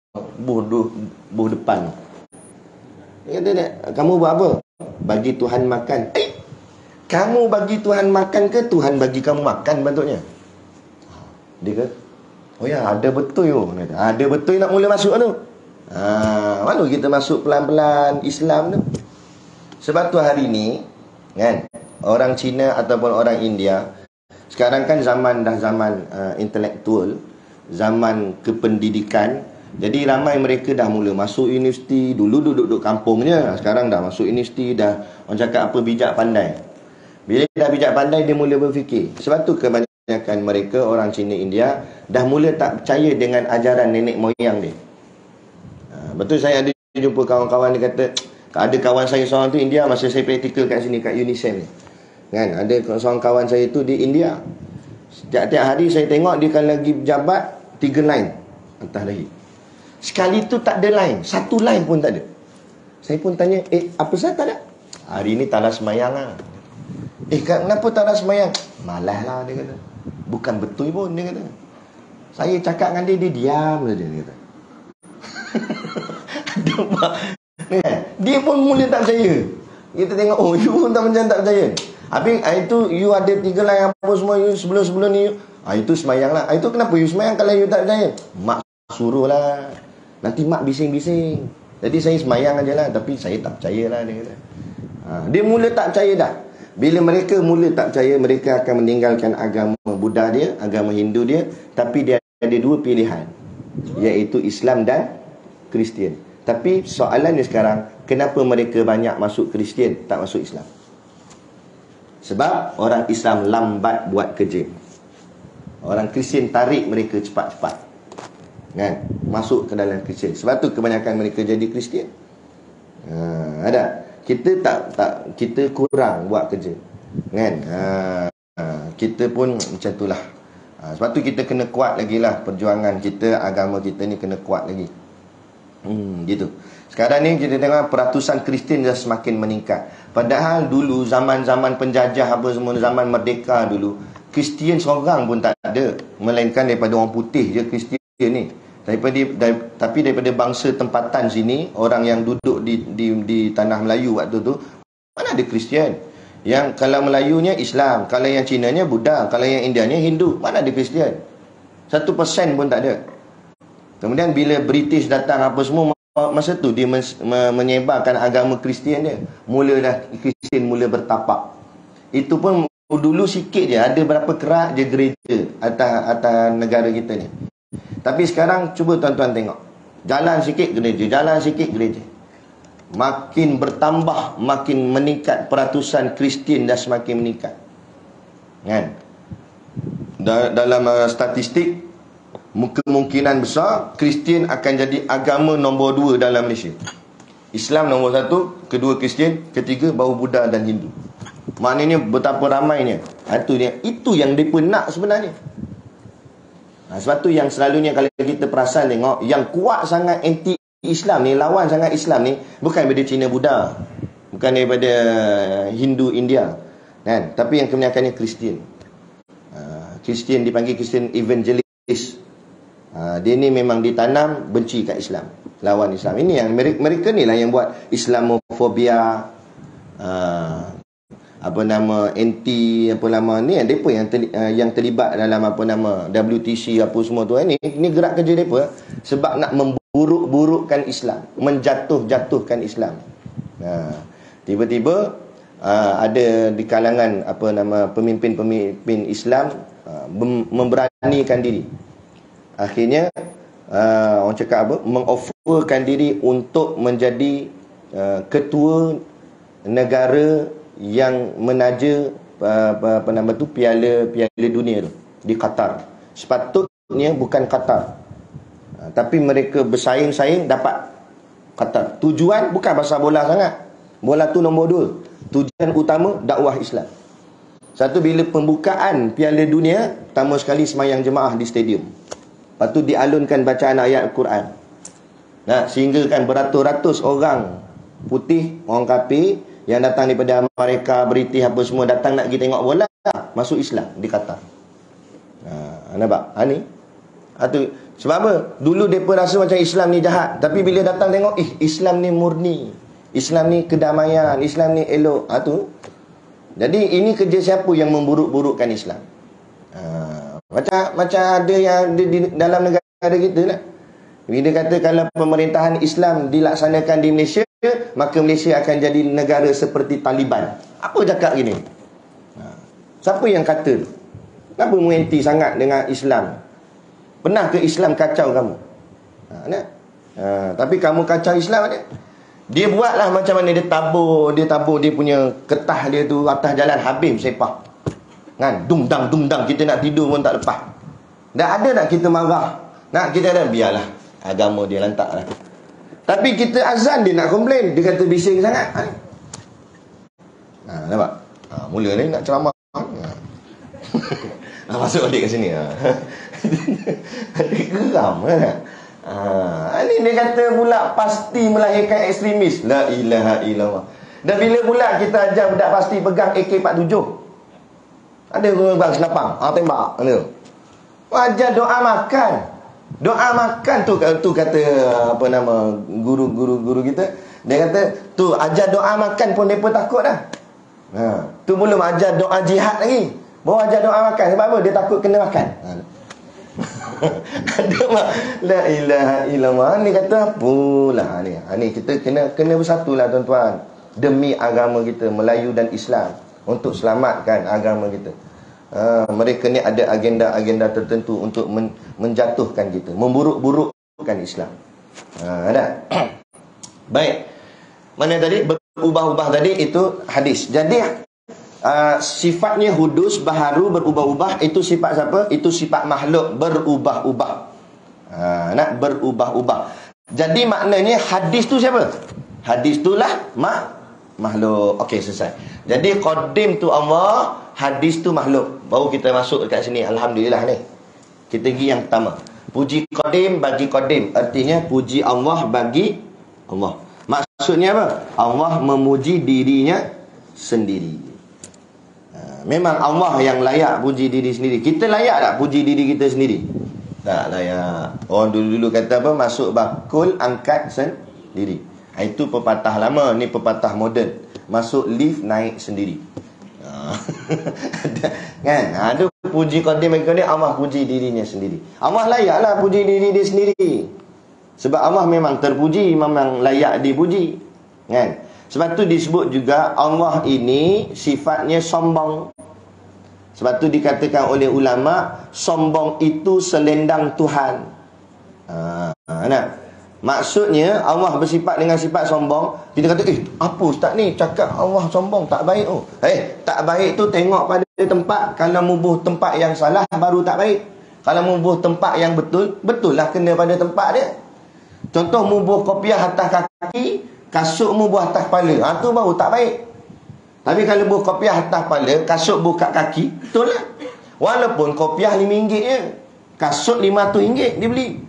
Speaker 1: buah depan. Dia kata, kamu buat apa? Bagi Tuhan makan. Kamu bagi Tuhan makan ke Tuhan bagi kamu makan bentuknya? Dia kata, oh ya, ada betul yo. Ada betul nak mula masuk tu. Malu kita masuk pelan-pelan Islam tu. Sebab tu hari ni, kan, orang Cina ataupun orang India, sekarang kan zaman intelektual, zaman kependidikan. Jadi ramai mereka dah mula masuk universiti. Dulu duduk kampungnya, sekarang dah masuk universiti, dah orang cakap apa, bijak pandai. Bila dah bijak pandai, dia mula berfikir. Sebab tu kebanyakan mereka, orang Cina, India, dah mula tak percaya dengan ajaran nenek moyang dia. Betul, saya ada jumpa kawan-kawan, dia kata, ada kawan saya seorang tu India, masa saya praktikal kat sini, kat UNICEF ni, kan, ada seorang kawan saya tu di India. Setiap hari saya tengok dia kan lagi berjabat 3 line atas lagi. Sekali tu tak ada line, 1 line pun tak ada. Saya pun tanya, apa sebab tak ada? Hari ni tak ada semayang lah. Kenapa tak ada semayang? Malas lah, dia kata. Bukan betul pun, dia kata. Saya cakap dengan dia, dia diam saja, dia kata. Ada mak. Dia pun mula tak percaya. Kita tengok, oh you pun tak macam tak percaya. Habis itu you ada 3 line apa semua you sebelum-sebelum ni. Itu semayang lah. Itu kenapa you semayang kalau you tak percaya? Mak suruh lah. Nanti mak bising-bising. Jadi saya semayang aja lah. Tapi saya tak percaya lah, dia kata. Dia mula tak percaya dah. Bila mereka mula tak percaya, mereka akan meninggalkan agama Buddha dia, agama Hindu dia. Tapi dia ada 2 pilihan, iaitu Islam dan Kristian. Tapi soalannya sekarang, kenapa mereka banyak masuk Kristian, tak masuk Islam? Sebab orang Islam lambat buat kerja. Orang Kristian tarik mereka cepat-cepat, kan? Masuk ke dalam Kristian. Sebab tu kebanyakan mereka jadi Kristian. Ada. Kita kurang buat kerja, kan? Kita pun macam itulah. Sebab tu kita kena kuat lagi lah perjuangan kita, agama kita ni kena kuat lagi. Gitu. Sekarang ni kita tengok peratusan Kristian dah semakin meningkat. Padahal dulu zaman-zaman penjajah apa semua, zaman merdeka dulu, Kristian seorang pun tak ada, melainkan daripada orang putih je Kristian ni. Tapi daripada bangsa tempatan sini, orang yang duduk di tanah Melayu waktu tu, mana ada Kristian? Yang kalau Melayunya Islam, kalau yang Cinanya Buddha, kalau yang Indianya Hindu, mana ada Kristian? 1% pun tak ada. Kemudian bila British datang apa semua, masa tu dia menyebarkan agama Kristian dia. Mula dah Kristian mula bertapak. Itu pun dulu sikit je, ada berapa kerak je gereja atas negara kita ni. Tapi sekarang cuba tuan-tuan tengok, jalan sikit gereja. Makin bertambah, makin meningkat, peratusan Kristian dah semakin meningkat, kan? Dalam statistik, kemungkinan besar Kristian akan jadi agama nombor 2 dalam Malaysia. Islam nombor 1, kedua Kristian, ketiga baru Buddha dan Hindu. Maknanya betapa ramainya. Itu yang mereka nak sebenarnya. Sebab tu yang selalunya kalau kita perasan tengok, yang kuat sangat anti-Islam ni, lawan sangat Islam ni, bukan daripada Cina Buddha, bukan daripada Hindu India, kan? Tapi yang kebanyakannya Kristian. Kristian dipanggil Kristian evangelis. Dia ni memang ditanam benci kat Islam, lawan Islam. Ini yang mereka ni lah yang buat Islamofobia, anti ni, depa yang terlibat dalam WTC apa semua tu. Ini gerak kerja depa sebab nak memburuk-burukkan Islam, menjatuh-jatuhkan Islam. Tiba-tiba ada di kalangan pemimpin-pemimpin Islam memberanikan diri. Akhirnya orang cakap mengofferkan diri untuk menjadi ketua negara yang menaja piala dunia tu di Qatar. Sepatutnya bukan Qatar, tapi mereka bersaing-saing dapat Qatar. Tujuan bukan pasal bola sangat, bola tu nombor 2. Tujuan utama dakwah Islam. Satu, bila pembukaan piala dunia, pertama sekali semayang jemaah di stadium. Lepas tu dialunkan bacaan ayat Al-Quran. Sehingga kan beratus-ratus orang putih, orang kafir yang datang daripada Amerika, British apa semua, datang nak pergi tengok bola, masuk Islam di Qatar. Nampak? Ni. Sebab apa? Dulu mereka rasa macam Islam ni jahat, tapi bila datang tengok, Islam ni murni, Islam ni kedamaian, Islam ni elok. Jadi ini kerja siapa yang memburuk-burukkan Islam? Macam ada yang di dalam negara kita lah. Bila kata kalau pemerintahan Islam dilaksanakan di Malaysia, maka Malaysia akan jadi negara seperti Taliban. Apa cakap gini? Siapa yang kata? Kenapa menganti sangat dengan Islam? Pernah ke Islam kacau kamu? Tapi kamu kacau Islam ni. Dia buatlah macam mana, dia tabur dia punya ketah dia tu atas jalan Habib sepah. Kan? Dung-dang, kita nak tidur pun tak lepas. Dah ada nak kita marah. Nak kita ada, biarlah. Agama dia lantak lah. Tapi kita azan dia nak komplain. Dia kata bising sangat. Nampak? Mula ni nak ceramah. Masuk balik kat sini. Geram kan? Ni dia kata pula pasti melahirkan ekstremis. La ilaha illallah. Dan bila pula kita ajar budak pasti pegang AK-47, ada orang bang selapang, tembak. Ajar doa makan. Doa makan tu kata apa nama guru kita. Dia kata tu ajar doa makan pun depa takut dah. Tu belum ajar doa jihad lagi. Baru ajar doa makan. Sebab apa? Dia takut kena makan. Ada mak la ilaha illallah. Ni kata apalah ni. Ni kita kena bersatulah tuan-tuan. Demi agama kita, Melayu dan Islam, untuk selamatkan agama kita. Mereka ni ada agenda-agenda tertentu untuk menjatuhkan kita, memburuk-burukkan Islam. Ada. Baik. Mana tadi? Berubah-ubah tadi itu hadis. Jadi sifatnya hudus, baharu, berubah-ubah. Itu sifat siapa? Itu sifat makhluk, berubah-ubah. Nak berubah-ubah. Jadi maknanya hadis tu siapa? Hadis tu lah makhluk. Okey, selesai. Jadi qadim tu Allah, hadis tu makhluk. Baru kita masuk dekat sini. Alhamdulillah ni. Kita pergi yang pertama. Puji qadim bagi qadim. Artinya puji Allah bagi Allah. Maksudnya apa? Allah memuji dirinya sendiri. Memang Allah yang layak puji diri sendiri. Kita layak tak puji diri kita sendiri? Tak layak. Orang dulu-dulu kata apa? Masuk bakul, angkat sendiri. Itu pepatah lama. Ni pepatah moden. Masuk lift, naik sendiri. Kan? Ada puji qadim bagi qadim. Allah puji dirinya sendiri. Allah layaklah puji diri dia sendiri. Sebab Allah memang terpuji, memang layak dipuji. Kan? Sebab tu disebut juga Allah ini sifatnya sombong. Sebab tu dikatakan oleh ulama, sombong itu selendang Tuhan. Nah, maksudnya Allah bersifat dengan sifat sombong. Kita kata, apa ustaz ni cakap Allah sombong, tak baik. Tak baik tu tengok pada tempat. Kalau mubuh tempat yang salah, baru tak baik. Kalau mubuh tempat yang betul, betul lah kena pada tempat dia. Contoh mubuh kopiah atas kaki, kasut mubuh atas kepala. Tu baru tak baik. Tapi kalau buh kopiah atas kepala, kasut buka kaki, betul lah. Walaupun kopiah RM5 je, kasut RM500 dia beli.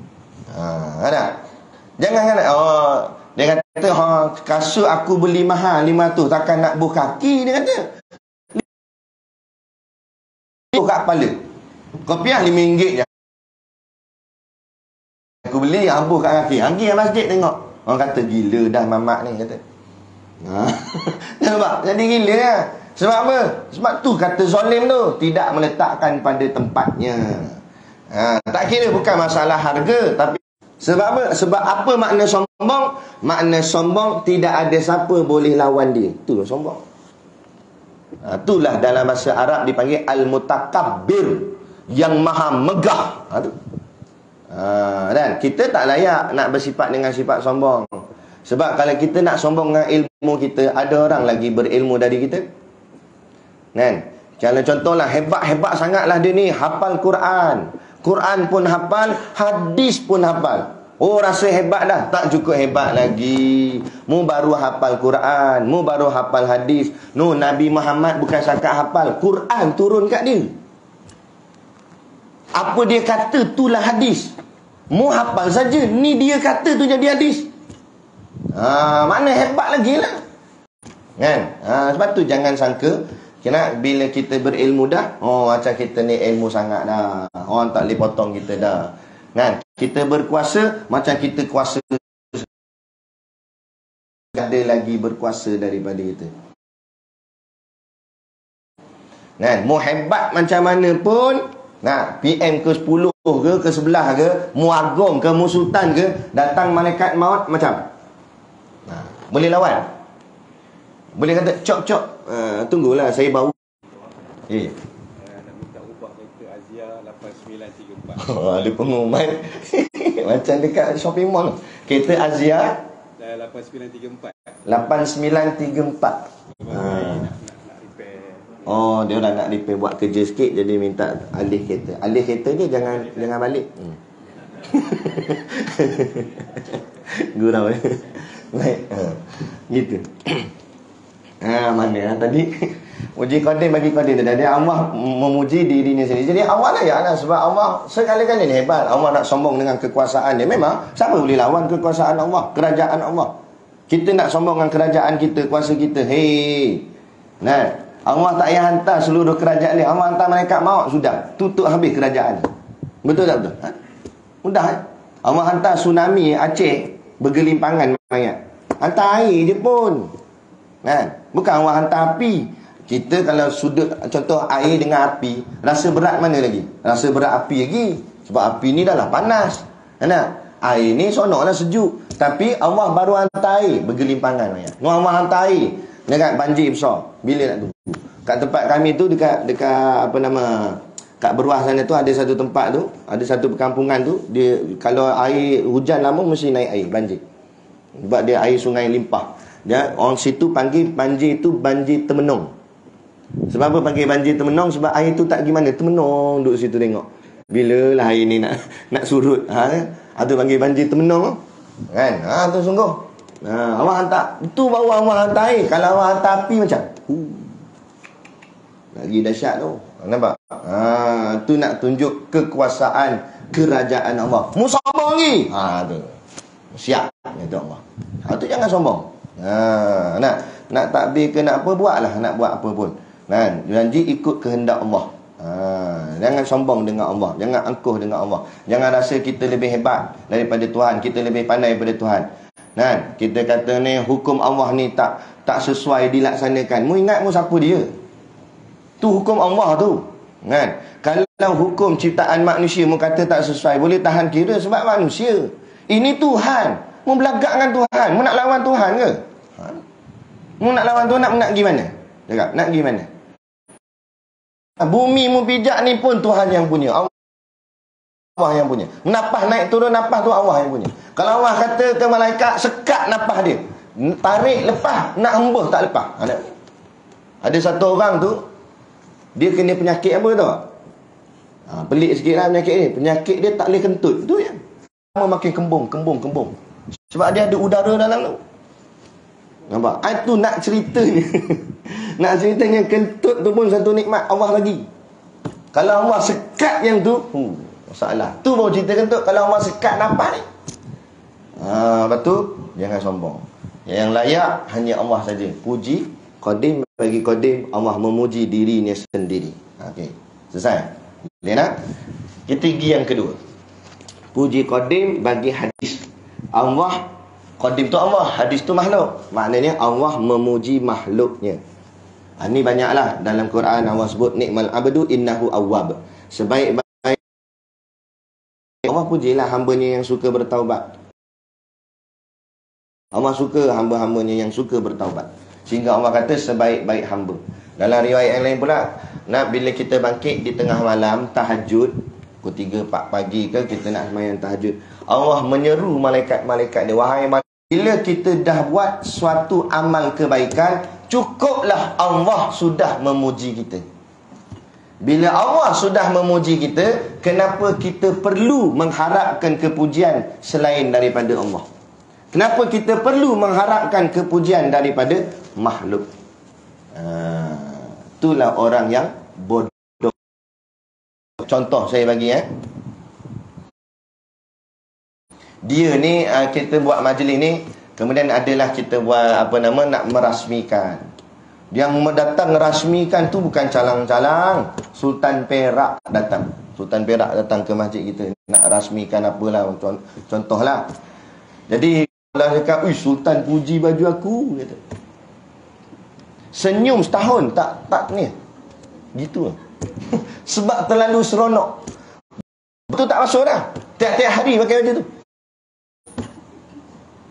Speaker 1: Ada. Jangan kan dia kata kasut aku beli mahal RM500, takkan nak buh kaki, dia kata. Buka kepala. Kopiah RM5 je. Aku beli, abuh kat kaki. Pergi ke masjid tengok. Orang kata gila dah mamak ni, kata. Nampak? Jadi gila lah. Sebab apa? Sebab tu kata zalim tu, tidak meletakkan pada tempatnya. Tak kira bukan masalah harga, tapi sebab apa? Sebab apa makna sombong? Makna sombong tidak ada siapa boleh lawan dia. Itulah sombong. Itulah dalam bahasa Arab dipanggil al-mutakabbir, yang maha megah. Dan kita tak layak nak bersifat dengan sifat sombong. Sebab kalau kita nak sombong dengan ilmu kita, ada orang lagi berilmu dari kita. Kan? Kalau contohlah hebat-hebat sangatlah dia ni, hafal Quran. Quran pun hafal, hadis pun hafal. Rasa hebat dah. Tak cukup hebat lagi. Mu baru hafal Quran, mu baru hafal hadis. Nabi Muhammad bukan setakat hafal, Quran turun kat dia. Apa dia kata itulah hadis. Mu hafal saja, ni dia kata tu jadi hadis. Mana hebat lagi lah. Kan? Sebab tu jangan sangka bila kita berilmu dah, macam kita ni ilmu sangat dah, orang tak boleh potong kita dah. Kan? Kita berkuasa macam kita kuasa, ada lagi berkuasa daripada kita. Kan? Mu hebat macam mana pun, PM ke 10 ke 11 ke, mu agung ke, mu sultan ke, datang malaikat maut macam boleh lawan? Boleh kata cok tunggulah saya bau.
Speaker 2: Nak minta ubah kereta Azia 8934.
Speaker 1: Ada pengumuman macam dekat shopping mall. Kereta Azia
Speaker 2: 8934.
Speaker 1: 8934.
Speaker 2: Nak repair.
Speaker 1: Dia orang nak repair, buat kerja sikit, jadi minta alih kereta. Alih kereta je, jangan balik. Gurau. Baik. Gitu. Mana tadi? Puji qadim bagi qadim tadi. Allah memuji dirinya sendiri. Jadi Allah layaklah, sebab Allah sekali-kali ni hebat. Allah nak sombong dengan kekuasaan dia. Memang siapa boleh lawan kekuasaan Allah, kerajaan Allah? Kita nak sombong dengan kerajaan kita, kuasa kita. Allah tak payah hantar seluruh kerajaan dia. Allah hantar malaikat maut, sudah tutup habis kerajaan. Betul tak betul? Mudah kan? Allah hantar tsunami Aceh bergelimpangan mayat. Hantar air je pun. Kan? Bukan Allah hantar api. Kita kalau sudut contoh air dengan api, rasa berat mana lagi? Rasa berat api lagi. Sebab api ni dah lah panas. Kan? Air ni sonoklah sejuk. Tapi Allah baru hantar air bergelimpangan mayat. Allah hantar air dekat banjir besar. Bila nak tunggu? Kat tempat kami tu dekat apa nama, kat Beruah sana tu ada satu tempat tu, ada satu perkampungan tu, dia kalau air hujan lama mesti naik air banjir. Sebab dia air sungai limpah. Dia orang situ panggil banjir tu banjir Temenung. Sebab apa panggil banjir Temenung? Sebab air tu tak gimana, Temenung duduk situ tengok. Bila lah air ni nak surut. Tu panggil banjir Temenung. Kan? Tu sungguh. Allah hantar. Itu baru Allah hantar air. Kalau Allah hantar api macam lagi dahsyat tu. Nampak? Tu nak tunjuk kekuasaan kerajaan Allah. Mu sombong ni. Tu. Siap kata Allah. Tu jangan sombong. Nak takbir ke nak apa, buatlah. Nak buat apa pun. Janji ikut kehendak Allah. Jangan sombong dengan Allah. Jangan angkuh dengan Allah. Jangan rasa kita lebih hebat daripada Tuhan. Kita lebih pandai daripada Tuhan. Kita kata ni hukum Allah ni tak sesuai dilaksanakan. Mu ingat mu siapa dia? Tu hukum Allah tu. Kalau hukum ciptaan manusia mu kata tak sesuai, boleh tahan kira sebab manusia. Ini Tuhan. Mu belagak dengan Tuhan. Mu nak lawan Tuhan ke? Mu nak lawan Tuhan, nak pergi mana? Cakap, nak pergi mana? Bumi mu pijak ni pun Tuhan yang punya. Allah yang punya. Napas naik turun napas tu Allah yang punya. Kalau Allah kata ke malaikat sekat napas dia, tarik lepas, nak hembus tak lepas. Ada satu orang tu, dia kena penyakit apa tu? Pelik sikit lah penyakit ni. Penyakit dia tak boleh kentut. Tu je. Makin kembung. Sebab dia ada udara dalam tu. Nampak? Itu nak ceritanya. Nak ceritanya kentut tu pun satu nikmat Allah lagi. Kalau Allah sekat yang tu, masalah. Tu baru cerita kentut. Kalau Allah sekat napas ni. Lepas tu, jangan sombong. Yang layak hanya Allah saja. Puji, qadim bagi qadim, Allah memuji dirinya sendiri. Okey. Selesai. Boleh nak? Kita pergi yang kedua. Puji qadim bagi hadis. Allah, qadim tu Allah, hadis tu makhluk. Maknanya Allah memuji makhluknya. Ini banyaklah dalam Quran Allah sebut nikmal abdu innahu awwab. Sebaik-baik Allah pujilah hamba-Nya yang suka bertaubat. Allah suka hamba-hambanya yang suka bertaubat. Sehingga Allah kata sebaik-baik hamba. Dalam riwayat yang lain pula, bila kita bangkit di tengah malam tahajud, pukul 3, 4 pagi ke kita nak sembahyang tahajud, Allah menyeru malaikat-malaikat dia, wahai malaikat, bila kita dah buat suatu amal kebaikan, cukuplah Allah sudah memuji kita. Bila Allah sudah memuji kita, kenapa kita perlu mengharapkan kepujian selain daripada Allah? Kenapa kita perlu mengharapkan kepujian daripada makhluk? Itulah orang yang bodoh. Contoh saya bagi dia ni kita buat majlis ni, kemudian adalah kita buat nak merasmikan. Yang datang merasmikan tu bukan calang-calang. Sultan Perak datang. Sultan Perak datang ke masjid kita nak rasmikan apalah, contohlah. Jadi Allah cakap, Sultan puji baju aku, kata. Senyum setahun tak ni. Gitu. Sebab terlalu seronok. Betul tak masuk dah. Tiap-tiap hari pakai baju tu.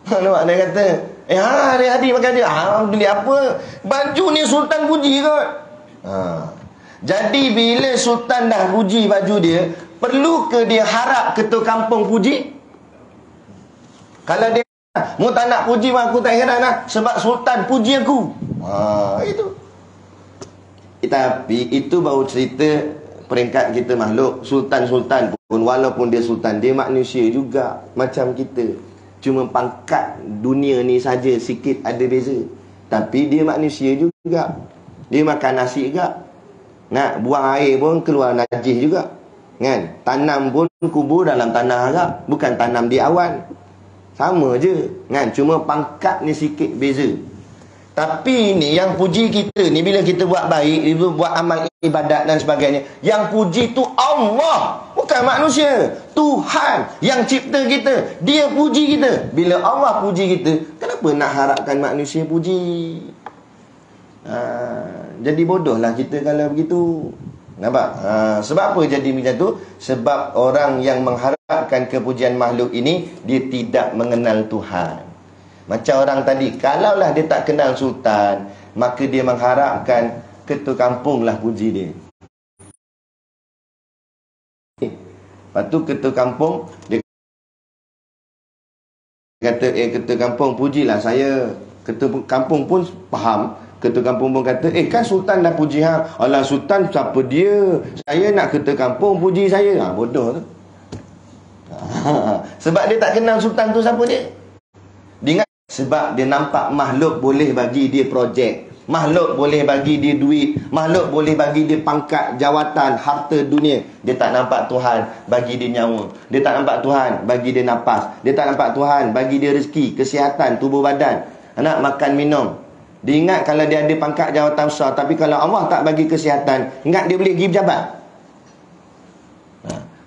Speaker 1: Nampak dia kata, hari-hari pakai dia. Beli apa? Baju ni Sultan puji kot. Jadi bila Sultan dah puji baju dia, perlu ke dia harap ketua kampung puji? Kalau dia mu tak nak puji, aku tak heran lah. Sebab Sultan puji aku. Itu. Tapi itu baru cerita peringkat kita makhluk. Sultan-sultan pun, walaupun dia sultan, dia manusia juga macam kita. Cuma pangkat dunia ni saja sikit ada beza. Tapi dia manusia juga. Dia makan nasi juga. Buang air pun keluar najis juga. Kan? Tanam pun kubur dalam tanah juga. Bukan tanam di awan. Sama je. Kan? Cuma pangkat ni sikit beza. Tapi ni yang puji kita ni bila kita buat baik, buat amal ibadat dan sebagainya, yang puji tu Allah, bukan manusia. Tuhan yang cipta kita, dia puji kita. Bila Allah puji kita, kenapa nak harapkan manusia puji? Jadi bodohlah kita kalau begitu. Nampak? Sebab apa jadi macam tu? Sebab orang yang mengharapkan kepujian makhluk ini, dia tidak mengenal Tuhan. Macam orang tadi, kalaulah dia tak kenal sultan, maka dia mengharapkan ketua kampung lah puji dia. Lepas tu ketua kampung, dia kata, ketua kampung pujilah saya. Ketua kampung pun faham. Ketua kampung pun kata, kan sultan dah puji hang. Alah, sultan siapa dia? Saya nak ketua kampung puji saya. Bodoh tu. Sebab dia tak kenal sultan tu siapa dia. Dia ingat sebab dia nampak makhluk boleh bagi dia projek, makhluk boleh bagi dia duit, makhluk boleh bagi dia pangkat, jawatan, harta dunia. Dia tak nampak Tuhan bagi dia nyawa. Dia tak nampak Tuhan bagi dia nafas. Dia tak nampak Tuhan bagi dia rezeki, kesihatan, tubuh badan, nak makan minum. Dia ingat kalau dia ada pangkat jawatan besar, tapi kalau Allah tak bagi kesihatan, ingat dia boleh pergi berjabat.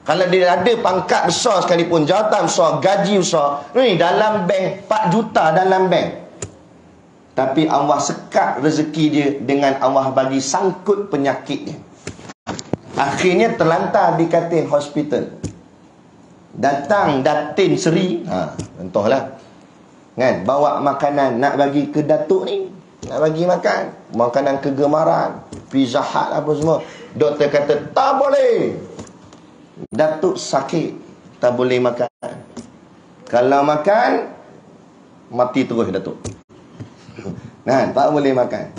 Speaker 1: Kalau dia ada pangkat besar sekalipun, jawatan besar, gaji besar, ni dalam bank 4 juta dalam bank, tapi Allah sekat rezeki dia dengan Allah bagi sangkut penyakitnya. Akhirnya terlantar di katil hospital. Datang Datin Seri, contohlah, kan, bawa makanan nak bagi ke datuk ni, nak bagi makan makanan kegemaran, Pizza Hut apa semua. Doktor kata tak boleh, datuk sakit, tak boleh makan. Kalau makan, mati terus datuk. Nah, tak boleh makan.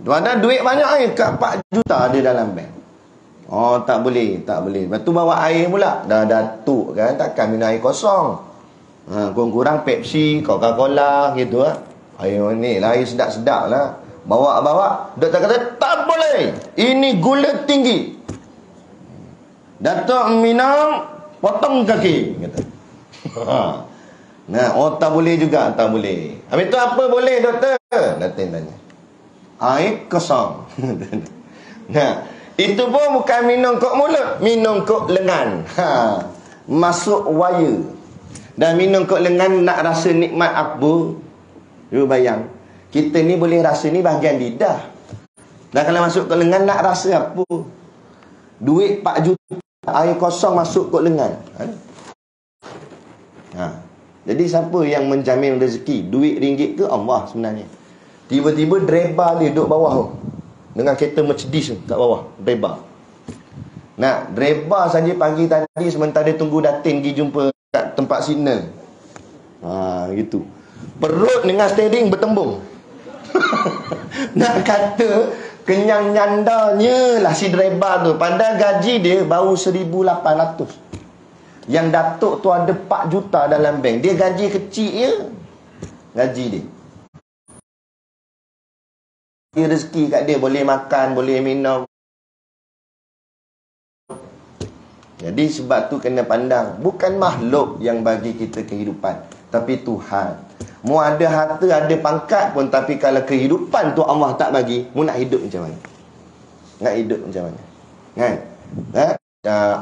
Speaker 1: Ada duit banyak kat 4 juta ada dalam bank. Oh, tak boleh, tak boleh. Lepas tu bawa air pula. Dah datuk kan, takkan minum air kosong. Kurang-kurang Pepsi, Coca-Cola gitu lah. Air ni lah, air sedap-sedap lah. Bawa-bawa, doktor kata tak boleh, ini gula tinggi. Datuk minum, potong kaki, kata. Nah, tak boleh juga, tak boleh. Habis tu apa boleh, doktor? Datin tanya. Air kosong. Nah, itu pun bukan minum kok mulut, minum kok lengan. Masuk wire. Dan minum kok lengan nak rasa nikmat apa? You bayang, kita ni boleh rasa ni bahagian lidah. Dan kalau masuk kok lengan nak rasa apa? Duit 4 juta, air kosong masuk kok lengan. Jadi siapa yang menjamin rezeki? Duit ringgit ke Allah sebenarnya? Tiba-tiba driver dia duduk bawah tu, dengan kereta Mercedes kat bawah, driver. Nah, driver saja pagi tadi sementara dia tunggu Datin pergi jumpa kat tempat signal. Gitu. Perut dengan steering bertembung. Nak kata kenyang nyandanya lah si driver tu. Padahal gaji dia baru 1,800. Yang datuk tu ada 4 juta dalam bank. Dia gaji kecil je, gaji dia. Dia rezeki kat dia, boleh makan, boleh minum. Jadi sebab tu kena pandang, bukan makhluk yang bagi kita kehidupan, tapi Tuhan. Mu ada harta, ada pangkat pun, tapi kalau kehidupan tu Allah tak bagi, mu nak hidup macam mana? Nak hidup macam mana? Kan?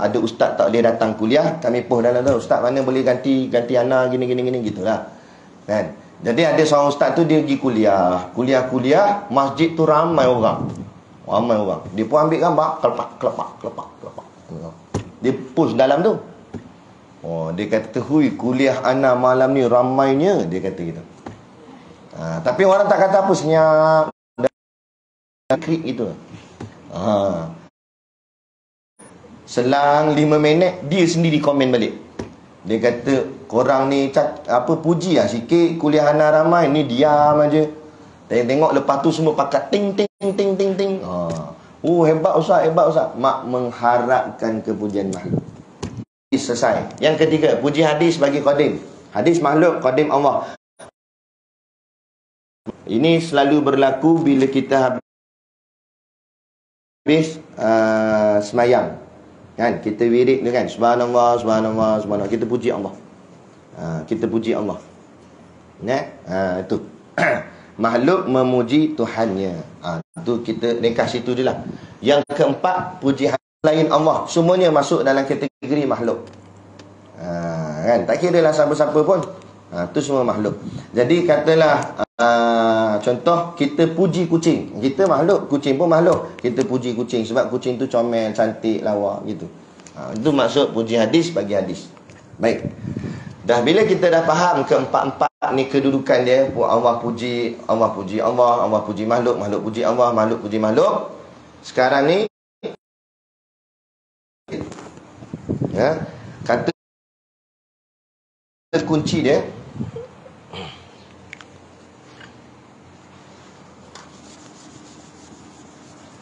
Speaker 1: Ada ustaz tak boleh datang kuliah, kami post dalam tu, ustaz mana boleh ganti anak gini gitulah. Kan? Jadi ada seorang ustaz tu dia pergi kuliah, masjid tu ramai orang. Dia pun ambil gambar, kelepak. Dia post dalam tu. Dia kata, "Hui, kuliah anak malam ni ramainya," dia kata gitu. Tapi orang tak kata apa, senyap krik gitu. Selang 5 minit dia sendiri komen balik. Dia kata, "Korang ni puji lah sikit, kuliah anak ramai, ni diam aja. Tengok lepas tu semua pakat ting ting ting ting ting." Hebat ustaz. Mak mengharapkan kepujian makhluk. Selesai. Yang ketiga, puji hadis bagi qadim. Hadis makhluk, qadim Allah. Ini selalu berlaku bila kita habis semayang. Kan, kita wirid tu kan, subhanallah, kita puji Allah. Kita puji Allah. Itu. makhluk memuji Tuhannya. Tu kita ringkas situ je lah. Yang keempat, puji lain Allah. Semuanya masuk dalam kategori makhluk. Kan? Tak kira lah siapa-siapa pun. Tu semua makhluk. Jadi katalah contoh, kita puji kucing. Kita makhluk, kucing pun makhluk. Kita puji kucing sebab kucing tu comel, cantik, lawa gitu. Itu maksud puji hadis bagi hadis. Baik. Dah bila kita dah faham keempat-empat ni kedudukan dia, Allah puji Allah, Allah puji makhluk, makhluk puji Allah, makhluk puji makhluk. Sekarang ni kata kunci dia,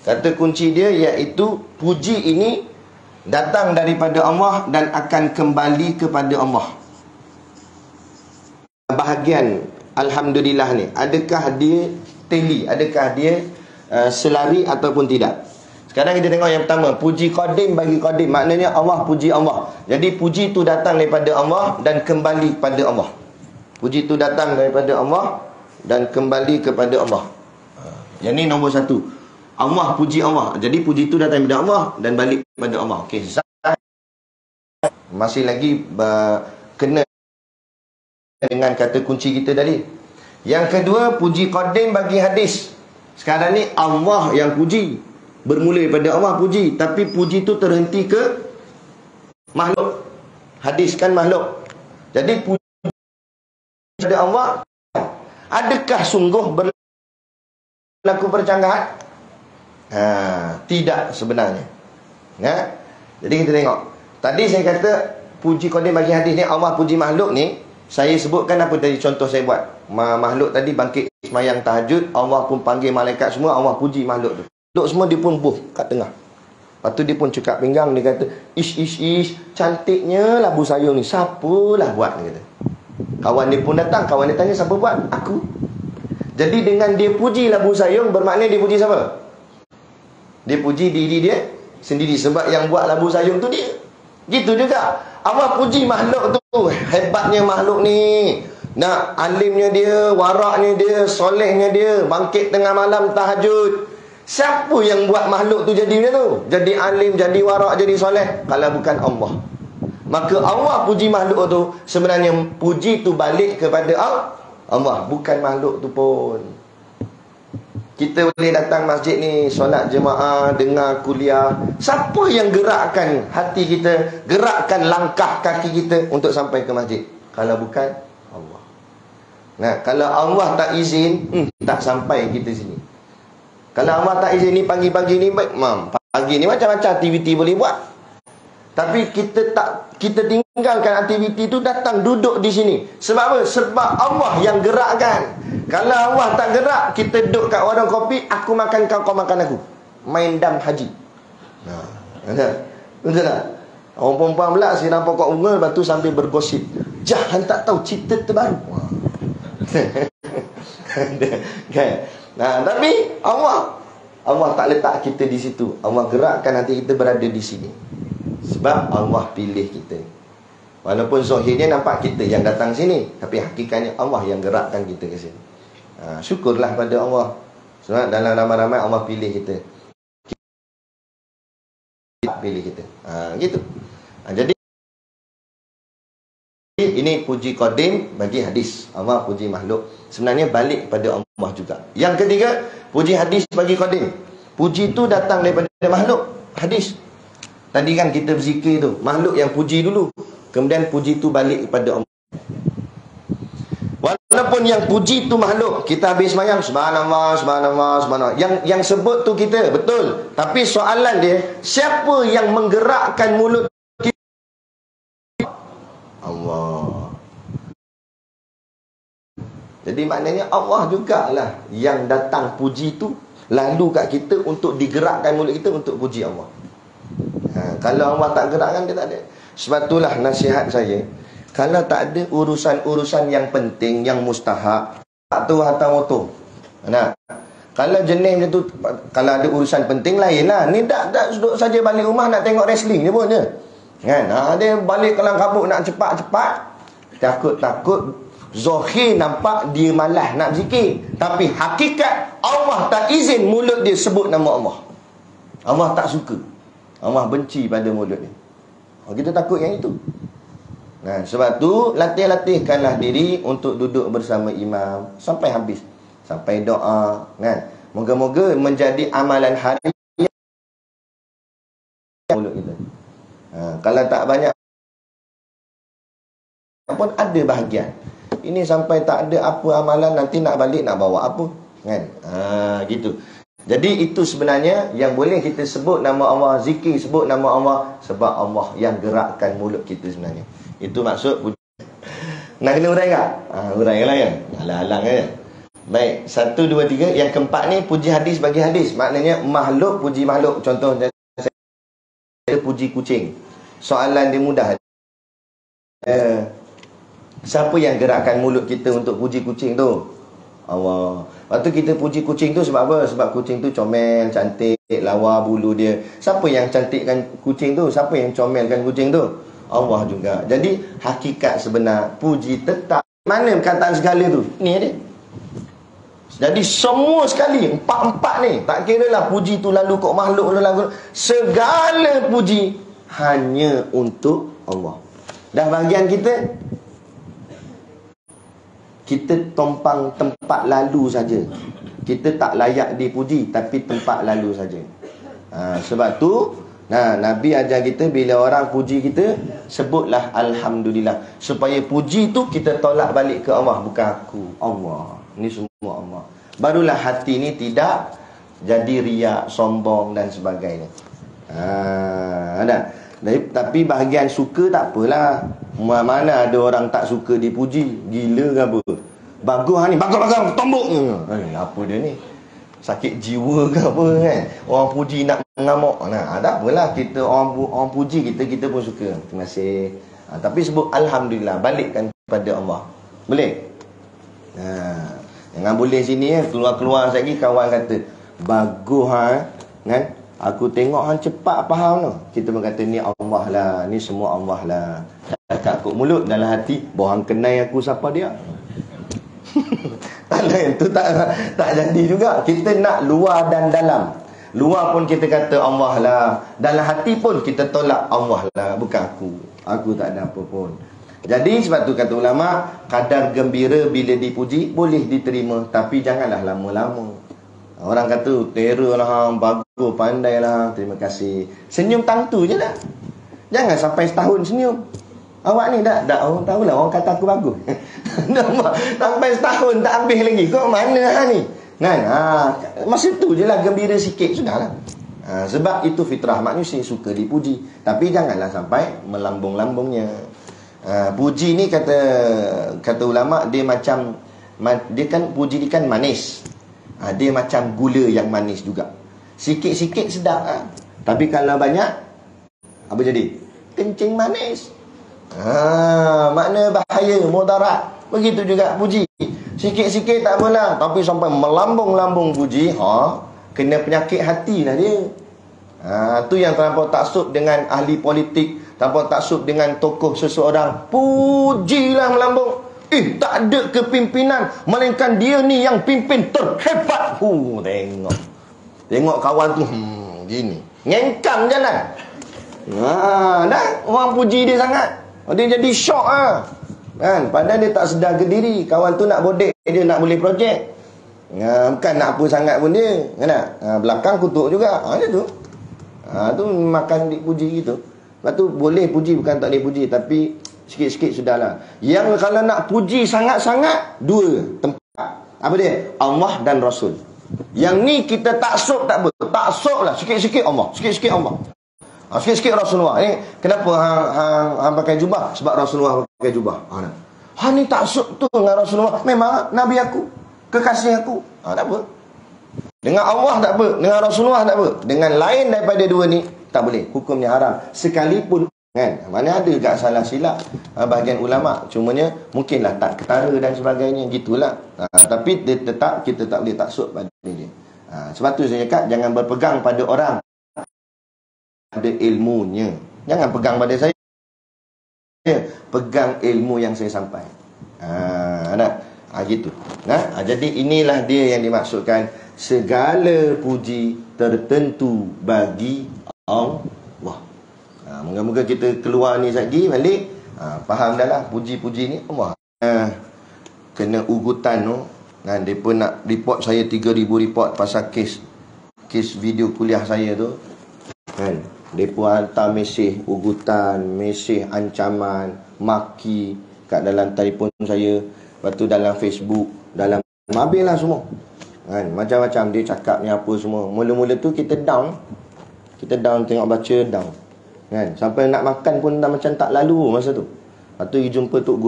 Speaker 1: kata kunci dia iaitu puji ini datang daripada Allah dan akan kembali kepada Allah. Bahagian alhamdulillah ni, adakah dia teli, adakah dia selari ataupun tidak? Sekarang kita tengok yang pertama, puji qadim bagi qadim, maknanya Allah puji Allah. Jadi puji tu datang daripada Allah dan kembali kepada Allah. Puji tu datang daripada Allah dan kembali kepada Allah. Yang ni nombor satu, Allah puji Allah. Jadi puji tu datang daripada Allah dan balik kepada Allah. Okey, masih lagi kena dengan kata kunci kita tadi. Yang kedua, puji qadim bagi hadis. Sekarang ni Allah yang puji, bermula daripada Allah puji, tapi puji tu terhenti ke makhluk. Hadis kan makhluk. Jadi puji pada Allah, adakah sungguh berlaku percanggahan? Tidak sebenarnya. Jadi kita tengok. Tadi saya kata puji qadim bagi hadis ni, Allah puji makhluk ni. Saya sebutkan apa tadi contoh saya buat. Makhluk tadi bangkit semayang tahajud, Allah pun panggil malaikat semua, Allah puji makhluk tu. Makhluk semua dia pun buh kat tengah. Lepas tu dia pun cekak pinggang, dia kata, ish, cantiknya labu sayur ni. Siapalah buat, dia kata. Kawan dia pun datang, kawan dia tanya, siapa buat? Aku. Jadi dengan dia puji labu sayur, bermakna dia puji siapa? Dia puji diri dia sendiri, sebab yang buat labu sayur tu dia. Gitu juga Allah puji makhluk tu. Hebatnya makhluk ni, nak alimnya dia, waraknya dia, solehnya dia, bangkit tengah malam tahajud. Siapa yang buat makhluk tu jadi macam tu? Jadi alim, jadi warak, jadi soleh? Kalau bukan Allah. Maka Allah puji makhluk tu, sebenarnya puji tu balik kepada Allah, bukan makhluk tu pun. Kita boleh datang masjid ni, solat jemaah, dengar kuliah. Siapa yang gerakkan hati kita, gerakkan langkah kaki kita untuk sampai ke masjid? Kalau bukan Allah. Nah, kalau Allah tak izin, tak sampai kita sini. Kalau Allah tak izin ni, pagi-pagi ni baik, pagi ni macam-macam aktiviti boleh buat. Tapi kita tinggalkan aktiviti tu, datang duduk di sini. Sebab apa? Sebab Allah yang gerakkan. Kalau Allah tak gerak, kita duduk kat warung kopi, aku makan kau, kau makan aku. Main dam haji. Betul tak? Orang perempuan pula siram pokok bunga, lepas tu sambil bergosip. Jahan tak tahu cerita terbaru. Kan? Tapi Allah tak letak kita di situ. Allah gerakkan nanti kita berada di sini. Sebab Allah pilih kita. Walaupun zahirnya nampak kita yang datang sini, tapi hakikatnya Allah yang gerakkan kita ke sini. Syukurlah pada Allah. Sebab dalam ramai-ramai Allah pilih kita. Pilih kita. Gitu. Jadi ini puji qadim bagi hadis. Allah puji makhluk. Sebenarnya balik pada Allah juga. Yang ketiga, puji hadis bagi qadim. Puji itu datang daripada makhluk. Hadis. Tadi kan kita berzikir tu, makhluk yang puji dulu, kemudian puji tu balik kepada Allah. Walaupun yang puji tu makhluk, kita habis semayang subhanallah, subhanallah, subhanallah. Yang sebut tu kita, betul. Tapi soalan dia, siapa yang menggerakkan mulut kita? Allah. Jadi maknanya Allah jugalah yang datang puji tu lalu kat kita untuk digerakkan mulut kita untuk puji Allah. Kalau Allah tak gerakkan, dia tak ada. Sebab itulah nasihat saya, kalau tak ada urusan-urusan yang penting, yang mustahak, tak tu hantar motor. Kalau jenis macam tu, kalau ada urusan penting lain lah. Ni tak duduk saja balik rumah nak tengok wrestling je pun je. Kan? Dia balik kelang kabut nak cepat-cepat. Takut-takut Zahir nampak dia malas nak zikir, tapi hakikat Allah tak izin mulut dia sebut nama Allah. Allah tak suka. Allah benci pada mulut dia. Kita takut yang itu. Nah, sebab tu latih-latihkanlah diri untuk duduk bersama imam sampai habis, sampai doa, kan? Moga-moga menjadi amalan harian mulut kita. Kalau tak banyak pun ada bahagian. Ini sampai tak ada apa amalan, nanti nak balik nak bawa apa, kan? Gitu. Jadi itu sebenarnya yang boleh kita sebut nama Allah, zikir sebut nama Allah, sebab Allah yang gerakkan mulut kita sebenarnya. Itu maksud. Nak kena urai tak? Urailah ya. Alang-alang ya. Baik, 1, 2, 3. Yang keempat ni puji hadis bagi hadis. Maknanya makhluk puji makhluk. Contohnya saya puji kucing. Soalan dia mudah. Siapa yang gerakkan mulut kita untuk puji kucing tu? Allah. Lepas tu kita puji kucing tu sebab apa? Sebab kucing tu comel, cantik, lawa bulu dia. Siapa yang cantikkan kucing tu? Siapa yang comelkan kucing tu? Allah juga. Jadi hakikat sebenar puji tetap. Mana perkataan segala tu? Ni dia. Jadi semua sekali, empat-empat ni, tak kira lah puji tu lalu kok makhluk lalu, segala puji hanya untuk Allah. Dah bahagian kita tompang tempat lalu saja. Kita tak layak dipuji, tapi tempat lalu saja. Sebab tu Nabi ajar kita bila orang puji kita, sebutlah Alhamdulillah. Supaya puji tu kita tolak balik ke Allah. Bukan aku, Allah. Ini semua Allah. Barulah hati ni tidak jadi riak, sombong dan sebagainya. Tapi bahagian suka tak apalah. Mana ada orang tak suka dipuji? Gila ke apa? Bagus ni, bagus tombok. Apa dia ni? Sakit jiwa ke apa kan? Orang puji nak mengamuk. Tak apalah, kita orang puji kita pun suka. Terima kasih. Tapi sebut Alhamdulillah, balikkan kepada Allah. Boleh? Jangan boleh sini keluar-keluar lagi kawan kata bagus kan? Aku tengok hang cepat faham tu. Kita pun kata ni Allah lah, ni semua Allah lah. Cakap kok mulut, dalam hati bohong kenai aku siapa dia. Itu tak jadi juga. Kita nak luar dan dalam. Luar pun kita kata Allah lah, dalam hati pun kita tolak Allah lah, bukan aku. Aku tak ada apa pun. Jadi sebab tu kata ulama, kadar gembira bila dipuji boleh diterima, tapi janganlah lama-lama. Orang kata terror lah, bagus, pandai lah, terima kasih. Senyum tangtu je lah. Jangan sampai setahun senyum. Awak ni dah orang tahulah, orang kata aku bagus. Sampai setahun tak habis lagi. Kau mana ni? Kan? Masa tu je lah gembira sikit, sudahlah. Sebab itu fitrah manusia, suka dipuji. Tapi janganlah sampai melambung-lambungnya. Puji ni kata ulama, dia macam, dia kan puji ni kan manis. Dia macam gula yang manis juga. Sikit-sikit sedap tapi kalau banyak, apa jadi? Kencing manis. Makna bahaya, mudarat. Begitu juga puji. Sikit-sikit tak apalah, tapi sampai melambung-lambung puji, kena penyakit hati lah dia. Tu yang terlampau taksub dengan ahli politik, terlampau taksub dengan tokoh seseorang. Pujilah melambung. Tak ada kepimpinan, melainkan dia ni yang pimpin terhebat. Tengok kawan tu gini, ngengkang jalan. Dah orang puji dia sangat, dia jadi syok kan? Padahal dia tak sedar ke diri. Kawan tu nak bodek dia, nak boleh projek. Bukan nak apa sangat pun dia, kan? Belakang kutuk juga. Dia tu tu makan dipuji gitu. Lepas tu boleh puji, bukan tak boleh puji, tapi sikit-sikit sudahlah. Yang kalau nak puji sangat-sangat, dua tempat. Apa dia? Allah dan Rasul. Yang ni kita taksub tak apa. Taksub lah, sikit-sikit Allah, sikit-sikit Allah. Sikit-sikit Rasulullah. Ni kenapa hang pakai jubah? Sebab Rasulullah pakai jubah. Ni taksub tu dengan Rasulullah. Memang Nabi aku, kekasih aku. Tak apa. Dengan Allah tak apa, dengan Rasulullah tak apa. Dengan lain daripada dua ni tak boleh. Hukumnya haram. Sekalipun kan, mana ada kat salah silap bahagian ulama, cumanya mungkinlah tak ketara dan sebagainya, gitulah. Tapi dia tetap, kita tak boleh taksub pada dia. Sebab tu saya cakap, jangan berpegang pada orang, pada ilmunya. Jangan pegang pada saya, pegang ilmu yang saya sampai. Gitu. Jadi inilah dia yang dimaksudkan segala puji tertentu bagi Allah. Moga-moga kita keluar ni lagi balik, faham dah lah puji-puji ni Allah. Kena ugutan tu kan, depa nak report saya 3,000 report pasal kes video kuliah saya tu kan. Depa hantar mesej ugutan, mesej ancaman, maki kat dalam telefon saya, lepas tu dalam Facebook, dalam habislah semua kan, macam-macam dia cakap ni apa semua. Mula-mula tu kita down tengok baca down kan, sampai nak makan pun dah macam tak lalu masa tu. Lepas tu pergi jumpa Tok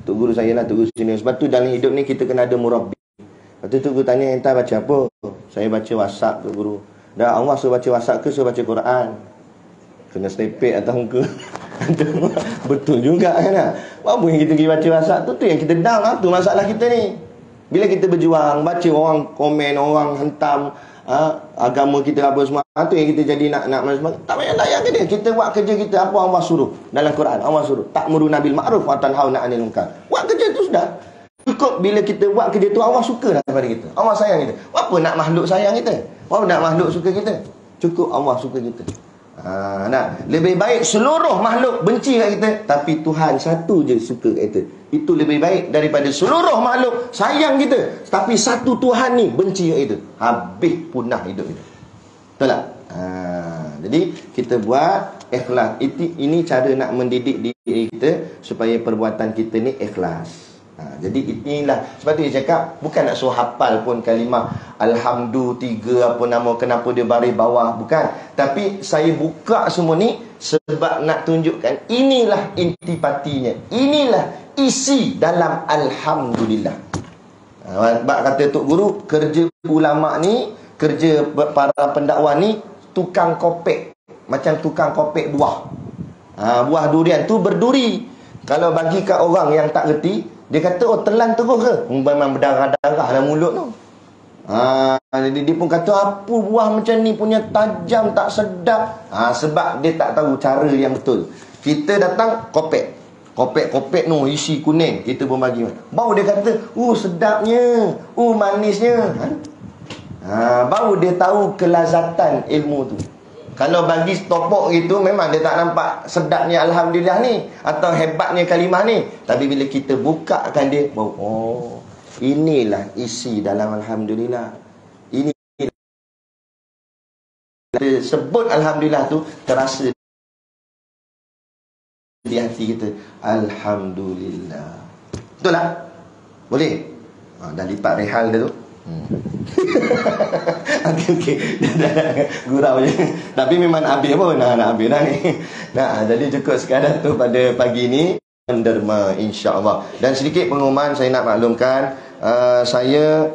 Speaker 1: Guru saya lah, Tok Guru sini. Sebab tu dalam hidup ni kita kena ada murabbi. Lepas tu Tok Guru tanya, entah baca apa? Saya baca WhatsApp, Tok Guru. Dah Allah suruh baca WhatsApp ke suruh baca Quran? Kena snapet atas muka. Betul juga kan. Apa yang kita pergi baca WhatsApp tu yang kita down lah. Tu masalah kita ni. Bila kita berjuang, baca orang komen, orang hentam agama kita apa semua, tu yang kita jadi nak tak payah layan ke dia. Kita buat kerja kita apa Allah suruh. Dalam Quran Allah suruh ta'muruna bil ma'ruf wa tanhauna 'anil munkar. Buat kerja tu sudah. Cukup bila kita buat kerja tu, Allah suka dah pada kita. Allah sayang kita. Apa nak makhluk sayang kita? Apa nak makhluk suka kita? Cukup Allah suka kita. Lebih baik seluruh makhluk benci kat kita, tapi Tuhan satu je suka kat kita. Itu lebih baik daripada seluruh makhluk sayang kita, tapi satu Tuhan ni benci kat kita. Habis punah hidup kita. Betul tak? Jadi kita buat ikhlas. Ini cara nak mendidik diri kita supaya perbuatan kita ni ikhlas. Jadi inilah sebab tu dia cakap bukan nak suruh hafal pun kalimah Alhamdulillah 3 apa nama, kenapa dia baris bawah, bukan. Tapi saya buka semua ni sebab nak tunjukkan inilah intipatinya, inilah isi dalam Alhamdulillah. Sebab kata Tok Guru, kerja ulama ni, kerja para pendakwa ni tukang kopek, macam tukang kopek buah. Buah durian tu berduri. Kalau bagi kat orang yang tak reti, dia kata, oh telan terus ke? Memang berdarah-darah dalam mulut tu. Jadi dia pun kata, apa buah macam ni punya tajam, tak sedap. Sebab dia tak tahu cara yang betul. Kita datang, kopek no, isi kuning. Kita pun bagi. Baru dia kata, sedapnya, manisnya. Baru dia tahu kelazatan ilmu tu. Kalau bagi topok gitu, memang dia tak nampak sedapnya Alhamdulillah ni, atau hebatnya kalimah ni. Tapi bila kita bukakan dia, oh, inilah isi dalam Alhamdulillah. Ini sebut Alhamdulillah tu terasa di hati kita. Alhamdulillah. Betul tak? Boleh? Dah lipat rehal dia tu. Okey. Gurau je. Tapi memang nak habis pun. Nak habis dah ni. Jadi cukup sekadar tu pada pagi ni. Derma insya-Allah. Dan sedikit pengumuman saya nak maklumkan, saya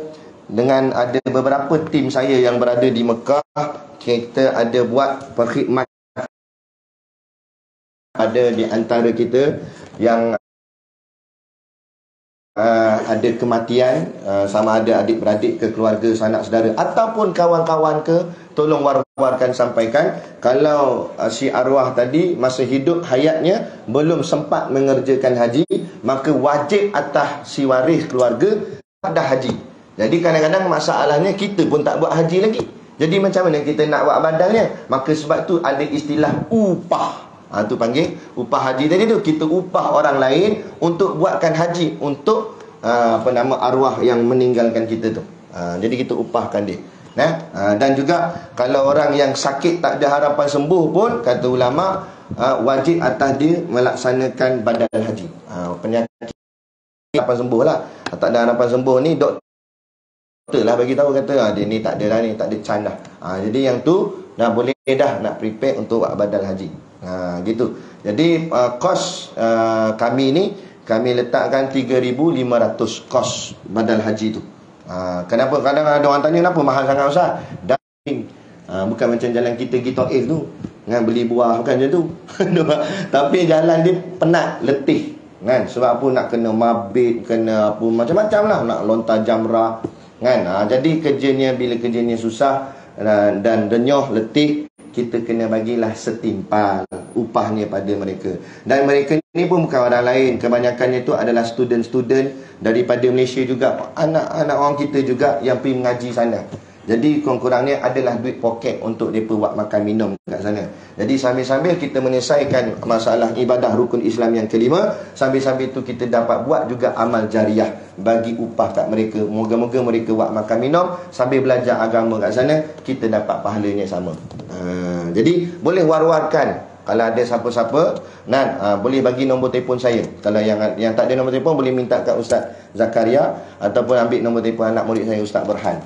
Speaker 1: dengan ada beberapa tim saya yang berada di Mekah, kita ada buat perkhidmatan. Ada di antara kita yang ada kematian, sama ada adik-beradik ke keluarga, sanak saudara ataupun kawan-kawan ke, tolong war-warkan, sampaikan kalau si arwah tadi masa hidup hayatnya belum sempat mengerjakan haji, maka wajib atas si waris keluarga dah haji. Jadi kadang-kadang masalahnya kita pun tak buat haji lagi. Jadi macam mana kita nak buat badalnya? Maka sebab tu ada istilah upah. Tu panggil upah haji tadi tu. Kita upah orang lain untuk buatkan haji untuk arwah yang meninggalkan kita tu. Jadi kita upahkan dia. Dan juga kalau orang yang sakit tak ada harapan sembuh pun, kata ulama, wajib atas dia melaksanakan badal haji. Penyakit harapan sembuh lah, tak ada harapan sembuh ni, doktor lah bagi tahu, kata dia ni tak ada dah ni, tak ada can dah. Jadi yang tu dah boleh dah nak prepare untuk buat badal haji. Gitu. Jadi kos kami ni, kami letakkan 3,500 kos badal haji tu. Kenapa kadang ada orang tanya kenapa mahal sangat Ustaz? Bukan macam jalan kita pergi Taif tu kan, beli buah, bukan macam tu. Tapi jalan dia penat, letih kan. Sebab apa, nak kena mabit, kena apa macam-macam lah, nak lontar jamrah kan. Jadi kerjanya, bila kerjanya susah dan renyah, letih, kita kena bagilah setimpal upahnya pada mereka. Dan mereka ni pun bukan orang lain, kebanyakannya itu adalah student-student daripada Malaysia juga, anak-anak orang kita juga yang pergi mengaji sana. Jadi kurang-kurangnya adalah duit poket untuk mereka buat makan minum kat sana. Jadi sambil-sambil kita menyelesaikan masalah ibadah rukun Islam yang kelima, sambil-sambil itu kita dapat buat juga amal jariah, bagi upah kat mereka. Moga-moga mereka buat makan minum sambil belajar agama kat sana, kita dapat pahalanya sama. Jadi boleh war-warkan. Kalau ada siapa-siapa, boleh bagi nombor telefon saya. Kalau yang tak ada nombor telefon, boleh minta kat Ustaz Zakaria, ataupun ambil nombor telefon anak murid saya Ustaz Berhan,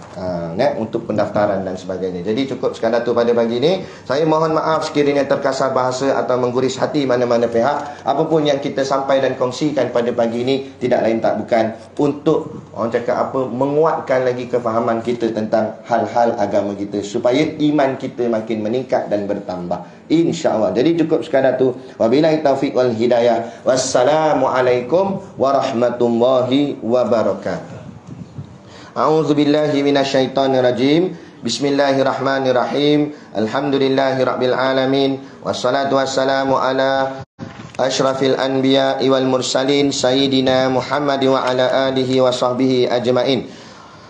Speaker 1: untuk pendaftaran dan sebagainya. Jadi cukup sekadar tu pada pagi ni. Saya mohon maaf sekiranya terkasar bahasa atau mengguris hati mana-mana pihak. Apapun yang kita sampai dan kongsikan pada pagi ni tidak lain tak bukan untuk orang cakap apa, menguatkan lagi kefahaman kita tentang hal-hal agama kita, supaya iman kita makin meningkat dan bertambah, insya-Allah. Jadi cukup sekadar tu. Wabillahi taufiq wal hidayah. Wassalamualaikum warahmatullahi wabarakatuh. A'udzubillahi minasyaitonirrajim. Bismillahirrahmanirrahim. Alhamdulillahirabbil alamin. Wassalatu wassalamu ala asyrafil anbiya'i wal mursalin sayyidina Muhammad wa ala alihi wa sahbihi ajmain.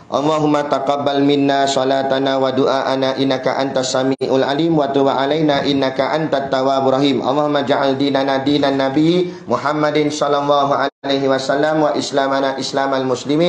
Speaker 1: Allahumma taqabbal minna salatana wa du'aana innaka antas samiul alim wa tub alaina innaka antat tawwabur rahim. Allahumma ja'al dinana dinan nabi Muhammadin sallallahu alaihi wasallam wa islamana islamal muslimin